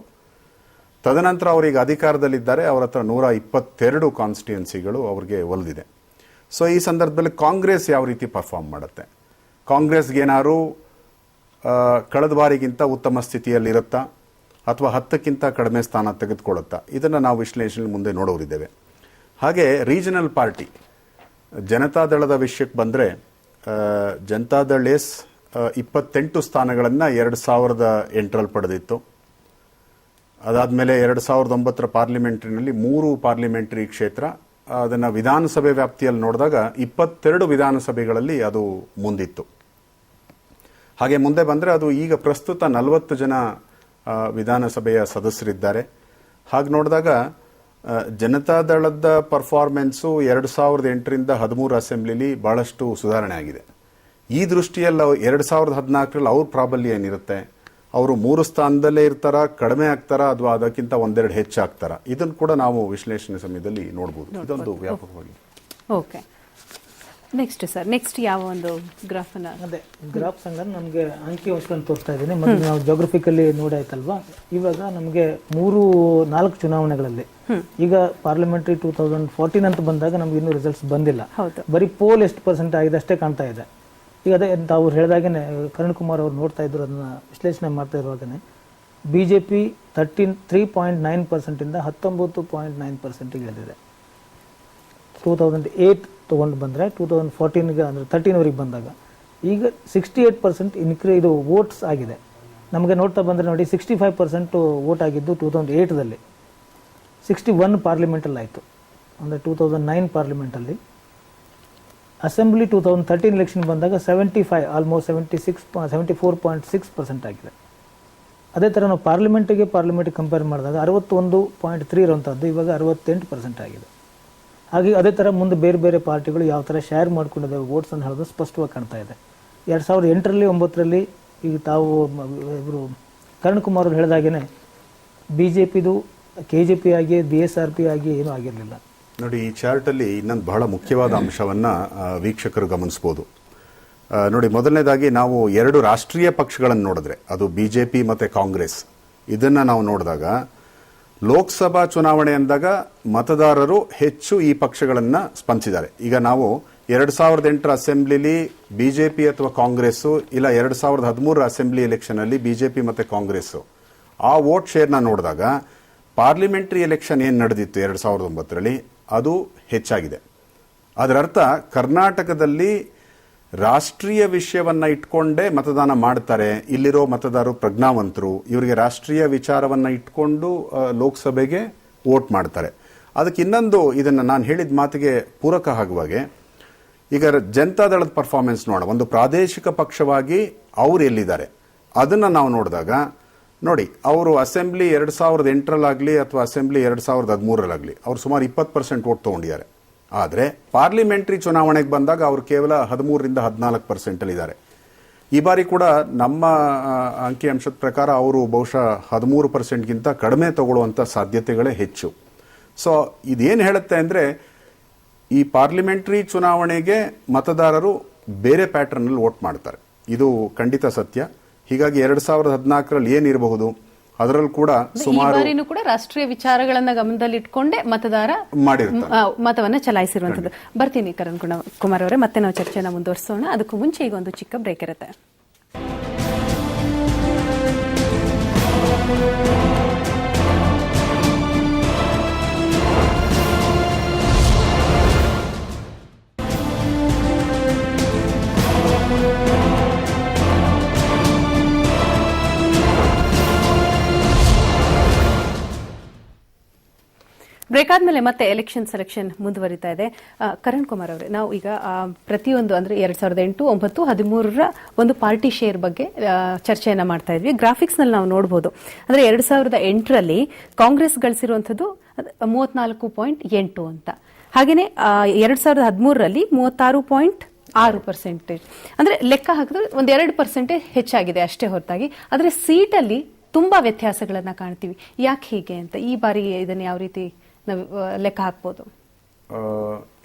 ತದನಂತರ ಅವರೀಗ ಅಧಿಕಾರದಲ್ಲಿದ್ದಾರೆ. ಅವರ ಹತ್ರ 122 ಕಾನ್ಸ್ಟಿಟ್ಯೂನ್ಸಿಗಳು ಅವ್ರಿಗೆ ಒಲಿದಿದೆ. ಸೊ ಈ ಸಂದರ್ಭದಲ್ಲಿ ಕಾಂಗ್ರೆಸ್ ಯಾವ ರೀತಿ ಪರ್ಫಾರ್ಮ್ ಮಾಡುತ್ತೆ, ಕಾಂಗ್ರೆಸ್ಗೇನಾದ್ರು ಕಳೆದ ಬಾರಿಗಿಂತ ಉತ್ತಮ ಸ್ಥಿತಿಯಲ್ಲಿರುತ್ತಾ ಅಥವಾ 10ಕ್ಕಿಂತ ಕಡಿಮೆ ಸ್ಥಾನ ತೆಗೆದುಕೊಳ್ಳುತ್ತಾ, ಇದನ್ನು ನಾವು ವಿಶ್ಲೇಷಣೆ ಮುಂದೆ ನೋಡೋರಿದ್ದೇವೆ. ಹಾಗೆ ರೀಜನಲ್ ಪಾರ್ಟಿ ಜನತಾದಳದ ವಿಷಯಕ್ಕೆ ಬಂದರೆ ಜನತಾದಳ್ ಎಸ್ 28 ಸ್ಥಾನಗಳನ್ನು 2008ರಲ್ಲಿ ಪಡೆದಿತ್ತು. ಅದಾದಮೇಲೆ 2009ರ ಪಾರ್ಲಿಮೆಂಟ್ರಿನಲ್ಲಿ 3 ಪಾರ್ಲಿಮೆಂಟರಿ ಕ್ಷೇತ್ರ, ಅದನ್ನು ವಿಧಾನಸಭೆ ವ್ಯಾಪ್ತಿಯಲ್ಲಿ ನೋಡಿದಾಗ 22 ವಿಧಾನಸಭೆಗಳಲ್ಲಿ ಅದು ಮುಂದಿತ್ತು. ಹಾಗೆ ಮುಂದೆ ಬಂದರೆ ಅದು ಈಗ ಪ್ರಸ್ತುತ 40 ಜನ ವಿಧಾನಸಭೆಯ ಸದಸ್ಯರಿದ್ದಾರೆ. ಹಾಗೆ ನೋಡಿದಾಗ ಜನತಾದಳದ ಪರ್ಫಾರ್ಮೆನ್ಸು 2008ರಿಂದ 13 ಅಸೆಂಬ್ಲಿಲಿ ಬಹಳಷ್ಟು ಸುಧಾರಣೆ ಆಗಿದೆ. ಈ ದೃಷ್ಟಿಯಲ್ಲಿ 2014ರಲ್ಲಿ ಅವ್ರ ಪ್ರಾಬಲ್ಯ ಏನಿರುತ್ತೆ, ಅವರು 3 ಸ್ಥಾನದಲ್ಲೇ ಇರ್ತಾರಾ, ಕಡಿಮೆ ಆಗ್ತಾರಾ ಅಥವಾ ಅದಕ್ಕಿಂತ ಒಂದೆರಡು ಹೆಚ್ಚಾಗ್ತಾರಾ, ಇದನ್ನು ಕೂಡ ನಾವು ವಿಶ್ಲೇಷಣೆ ಸಮಯದಲ್ಲಿ ನೋಡ್ಬೋದು. ಇದೊಂದು ವ್ಯಾಪಕವಾಗಿ. ಓಕೆ, ನೆಕ್ಸ್ಟ್ ಸರ್, ನೆಕ್ಸ್ಟ್ ಯಾವ ಒಂದು ಗ್ರಾಫ್ ಅನ್ನ? ಅದೇ ಗ್ರಾಫ್ ಸಂಘ ನಮಗೆ ಅಂಕಿಅಂಶಗಳನ್ನು ತೋರಿಸ್ತಾ ಇದ್ದೀನಿ. ಮೊದಲು ನಾವು ಜಾಗ್ರಫಿಕಲಿ ನೋಡಾಯ್ತಲ್ವಾ, ಇವಾಗ ನಮಗೆ 3-4 ಚುನಾವಣೆಗಳಲ್ಲಿ, ಈಗ ಪಾರ್ಲಿಮೆಂಟ್ರಿ 2014 ಅಂತ ಬಂದಾಗ ನಮ್ಗೆ ಇನ್ನೂ ರಿಸಲ್ಟ್ಸ್ ಬಂದಿಲ್ಲ. ಬರೀ ಪೋಲ್ ಎಷ್ಟು % ಆಗಿದೆ ಅಷ್ಟೇ ಕಾಣ್ತಾ ಇದೆ. ಈಗ ಅದೇ ತಾವು ಹೇಳಿದಾಗೇ ಕರಣ್ ಕುಮಾರ್ ಅವರು ನೋಡ್ತಾ ಇದ್ರು, ಅದನ್ನ ವಿಶ್ಲೇಷಣೆ ಮಾಡ್ತಾ ಇರುವಾಗನೇ ಬಿಜೆಪಿ 3.9%ಇಂದ 19.9% ಇಳಿದಿದೆ. 2008 ತೊಗೊಂಡು ಬಂದರೆ 2014ಗೆ ಅಂದರೆ 13ವರೆಗೆ ಬಂದಾಗ ಈಗ 68% ಇದು ವೋಟ್ಸ್ ಆಗಿದೆ. ನಮಗೆ ನೋಡ್ತಾ ಬಂದರೆ ನೋಡಿ 65% ವೋಟ್ ಆಗಿದ್ದು 2008ದಲ್ಲಿ, 61 ಪಾರ್ಲಿಮೆಂಟಲ್ಲಿ ಆಯಿತು, ಅಂದರೆ 2009 ಪಾರ್ಲಿಮೆಂಟಲ್ಲಿ. ಅಸೆಂಬ್ಲಿ 2013 ಎಲೆಕ್ಷನ್ ಬಂದಾಗ 75, ಆಲ್ಮೋಸ್ಟ್ 74.6% ಆಗಿದೆ. ಅದೇ ಥರ ನಾವು ಪಾರ್ಲಿಮೆಂಟ್ಗೆ ಕಂಪೇರ್ ಮಾಡಿದಾಗ 61.3 ಇರುವಂಥದ್ದು ಇವಾಗ 68% ಆಗಿದೆ. ಹಾಗೆ ಅದೇ ಥರ ಮುಂದೆ ಬೇರೆ ಬೇರೆ ಪಾರ್ಟಿಗಳು ಯಾವ ಥರ ಶೇರ್ ಮಾಡ್ಕೊಂಡಿದ್ದಾವೆ ವೋಟ್ಸ್ ಅಂತ ಹೇಳೋದು ಸ್ಪಷ್ಟವಾಗಿ ಕಾಣ್ತಾ ಇದೆ. 2008ರಲ್ಲಿ 9ರಲ್ಲಿ ಈಗ ತಾವು ಇವರು ಕರಣ್ ಕುಮಾರ್ ಅವರು ಹೇಳಿದಾಗೇ BJPದು KJP ಆಗಿ BSRP ಆಗಿ ಏನೂ ಆಗಿರಲಿಲ್ಲ. ನೋಡಿ, ಈ ಚಾರ್ಟಲ್ಲಿ ಇನ್ನೊಂದು ಬಹಳ ಮುಖ್ಯವಾದ ಅಂಶವನ್ನು ವೀಕ್ಷಕರು ಗಮನಿಸ್ಬೋದು. ನೋಡಿ, ಮೊದಲನೇದಾಗಿ ನಾವು 2 ರಾಷ್ಟ್ರೀಯ ಪಕ್ಷಗಳನ್ನು ನೋಡಿದ್ರೆ, ಅದು BJP ಮತ್ತು ಕಾಂಗ್ರೆಸ್, ಇದನ್ನು ನಾವು ನೋಡಿದಾಗ ಲೋಕಸಭಾ ಚುನಾವಣೆ ಅಂದಾಗ ಮತದಾರರು ಹೆಚ್ಚು ಈ ಪಕ್ಷಗಳನ್ನು ಸ್ಪಂದಿಸಿದ್ದಾರೆ. ಈಗ ನಾವು 2008ರ ಅಸೆಂಬ್ಲಿಲಿ BJP ಅಥವಾ ಕಾಂಗ್ರೆಸ್ಸು, ಇಲ್ಲ 2013ರ ಅಸೆಂಬ್ಲಿ ಎಲೆಕ್ಷನಲ್ಲಿ BJP ಮತ್ತು ಕಾಂಗ್ರೆಸ್ಸು, ಆ ವೋಟ್ ಶೇರ್ನ ನೋಡಿದಾಗ ಪಾರ್ಲಿಮೆಂಟ್ರಿ ಎಲೆಕ್ಷನ್ ಏನು ನಡೆದಿತ್ತು 2009ರಲ್ಲಿ ಅದು ಹೆಚ್ಚಾಗಿದೆ. ಅದರರ್ಥ ಕರ್ನಾಟಕದಲ್ಲಿ ರಾಷ್ಟ್ರೀಯ ವಿಷಯವನ್ನ ಇಟ್ಕೊಂಡೇ ಮತದಾನ ಮಾಡ್ತಾರೆ. ಇಲ್ಲಿರೋ ಮತದಾರರು ಪ್ರಜ್ಞಾವಂತರು, ಇವರಿಗೆ ರಾಷ್ಟ್ರೀಯ ವಿಚಾರವನ್ನ ಇಟ್ಕೊಂಡು ಲೋಕಸಭೆಗೆ ವೋಟ್ ಮಾಡ್ತಾರೆ. ಅದಕ್ಕೆ ಇನ್ನೊಂದು, ಇದನ್ನು ನಾನು ಹೇಳಿದ ಮಾತಿಗೆ ಪೂರಕ ಆಗುವಾಗೆ, ಈಗ ಜನತಾದಳದ ಪರ್ಫಾರ್ಮೆನ್ಸ್ ನೋಡ, ಒಂದು ಪ್ರಾದೇಶಿಕ ಪಕ್ಷವಾಗಿ ಅವ್ರು ಎಲ್ಲಿದ್ದಾರೆ ಅದನ್ನು ನಾವು ನೋಡಿದಾಗ ನೋಡಿ, ಅವರು ಅಸೆಂಬ್ಲಿ 2008ರಲ್ಲಾಗಲಿ ಅಥವಾ ಅಸೆಂಬ್ಲಿ 2013ರಲ್ಲಾಗಲಿ ಅವ್ರು ಸುಮಾರು 20% ವೋಟ್ ತೊಗೊಂಡಿದ್ದಾರೆ. ಆದರೆ ಪಾರ್ಲಿಮೆಂಟ್ರಿ ಚುನಾವಣೆಗೆ ಬಂದಾಗ ಅವರು ಕೇವಲ 13ರಿಂದ 14%ಇದ್ದಾರೆ. ಈ ಬಾರಿ ಕೂಡ ನಮ್ಮ ಅಂಕಿಅಂಶದ ಪ್ರಕಾರ ಅವರು ಬಹುಶಃ 13%ಗಿಂತ ಕಡಿಮೆ ತಗೊಳ್ಳುವಂಥ ಸಾಧ್ಯತೆಗಳೇ ಹೆಚ್ಚು. ಸೊ ಇದೇನು ಹೇಳುತ್ತೆ ಅಂದರೆ, ಈ ಪಾರ್ಲಿಮೆಂಟ್ರಿ ಚುನಾವಣೆಗೆ ಮತದಾರರು ಬೇರೆ ಪ್ಯಾಟರ್ನಲ್ಲಿ ವೋಟ್ ಮಾಡ್ತಾರೆ, ಇದು ಖಂಡಿತ ಸತ್ಯ. ಹೀಗಾಗಿ 2014ರಲ್ಲಿ ಏನಿರಬಹುದು ಅದರಲ್ಲೂ ಕೂಡ ಸುಮಾರು ಕೂಡ ರಾಷ್ಟ್ರೀಯ ವಿಚಾರಗಳನ್ನ ಗಮನದಲ್ಲಿಟ್ಕೊಂಡೇ ಮತದಾರ ಮತವನ್ನ ಚಲಾಯಿಸಿರುವಂತದ್ದು. ಬರ್ತೀನಿ ಕರಣ್ ಕುಮಾರ್ ಅವರೇ, ಮತ್ತೆ ನಾವು ಚರ್ಚೆನ ಮುಂದುವರಿಸೋಣ. ಅದಕ್ಕೂ ಮುಂಚೆ ಈಗ ಒಂದು ಚಿಕ್ಕ ಬ್ರೇಕ್ ಇರುತ್ತೆ. ಬ್ರೇಕ್ ಆದ್ಮೇಲೆ ಮತ್ತೆ ಎಲೆಕ್ಷನ್ ಸೆಲೆಕ್ಷನ್ ಮುಂದುವರಿತಾ ಇದೆ. ಕರಣ್ ಕುಮಾರ್ ಅವರೇ, ನಾವು ಈಗ ಪ್ರತಿಯೊಂದು ಅಂದ್ರೆ 2008, 9, 13 ಒಂದು ಪಾರ್ಟಿ ಶೇರ್ ಬಗ್ಗೆ ಚರ್ಚೆಯನ್ನ ಮಾಡ್ತಾ ಇದ್ವಿ. ಗ್ರಾಫಿಕ್ಸ್ ನಲ್ಲಿ ನಾವು ನೋಡಬಹುದು ಅಂದ್ರೆ 2008ರಲ್ಲಿ ಕಾಂಗ್ರೆಸ್ ಗಳಿಸಿರುವಂತದ್ದು 34.8 ಅಂತ. ಹಾಗೇನೆ 2013ರಲ್ಲಿ 36.6%. ಅಂದ್ರೆ ಲೆಕ್ಕ ಹಾಕಿದ್ರೆ ಒಂದು 2% ಹೆಚ್ಚಾಗಿದೆ ಅಷ್ಟೇ ಹೊರತಾಗಿ. ಆದ್ರೆ ಸೀಟಲ್ಲಿ ತುಂಬಾ ವ್ಯತ್ಯಾಸಗಳನ್ನ ಕಾಣ್ತೀವಿ. ಯಾಕೆ ಹೀಗೆ ಅಂತ ಈ ಬಾರಿ ಇದನ್ನ ಯಾವ ರೀತಿ ನಾವು ಲೆಕ್ಕ ಹಾಕ್ಬೋದು?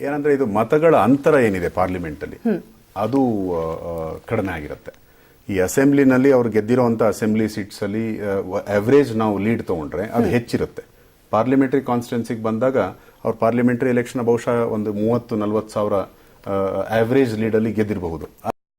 ಏನಂದ್ರೆ ಇದು ಮತಗಳ ಅಂತರ ಏನಿದೆ ಪಾರ್ಲಿಮೆಂಟ್ ಅಲ್ಲಿ ಅದು ಕಡಿಮೆ ಆಗಿರುತ್ತೆ. ಈ ಅಸೆಂಬ್ಲಿನಲ್ಲಿ ಅವ್ರು ಗೆದ್ದಿರುವಂತ ಅಸೆಂಬ್ಲಿ ಸೀಟ್ಸ್ ಅಲ್ಲಿ ಅವರೇಜ್ ನಾವು ಲೀಡ್ ತಗೊಂಡ್ರೆ ಅದು ಹೆಚ್ಚಿರುತ್ತೆ. ಪಾರ್ಲಿಮೆಂಟರಿ ಕಾನ್ಸ್ಟಿಟ್ಯೂನ್ಸಿಗೆ ಬಂದಾಗ ಅವ್ರ ಪಾರ್ಲಿಮೆಂಟರಿ ಎಲೆಕ್ಷನ್ ಬಹುಶಃ ಒಂದು 30-40 ಸಾವಿರ ಅವರೇಜ್ ಲೀಡ್ ಅಲ್ಲಿ ಗೆದ್ದಿರಬಹುದು.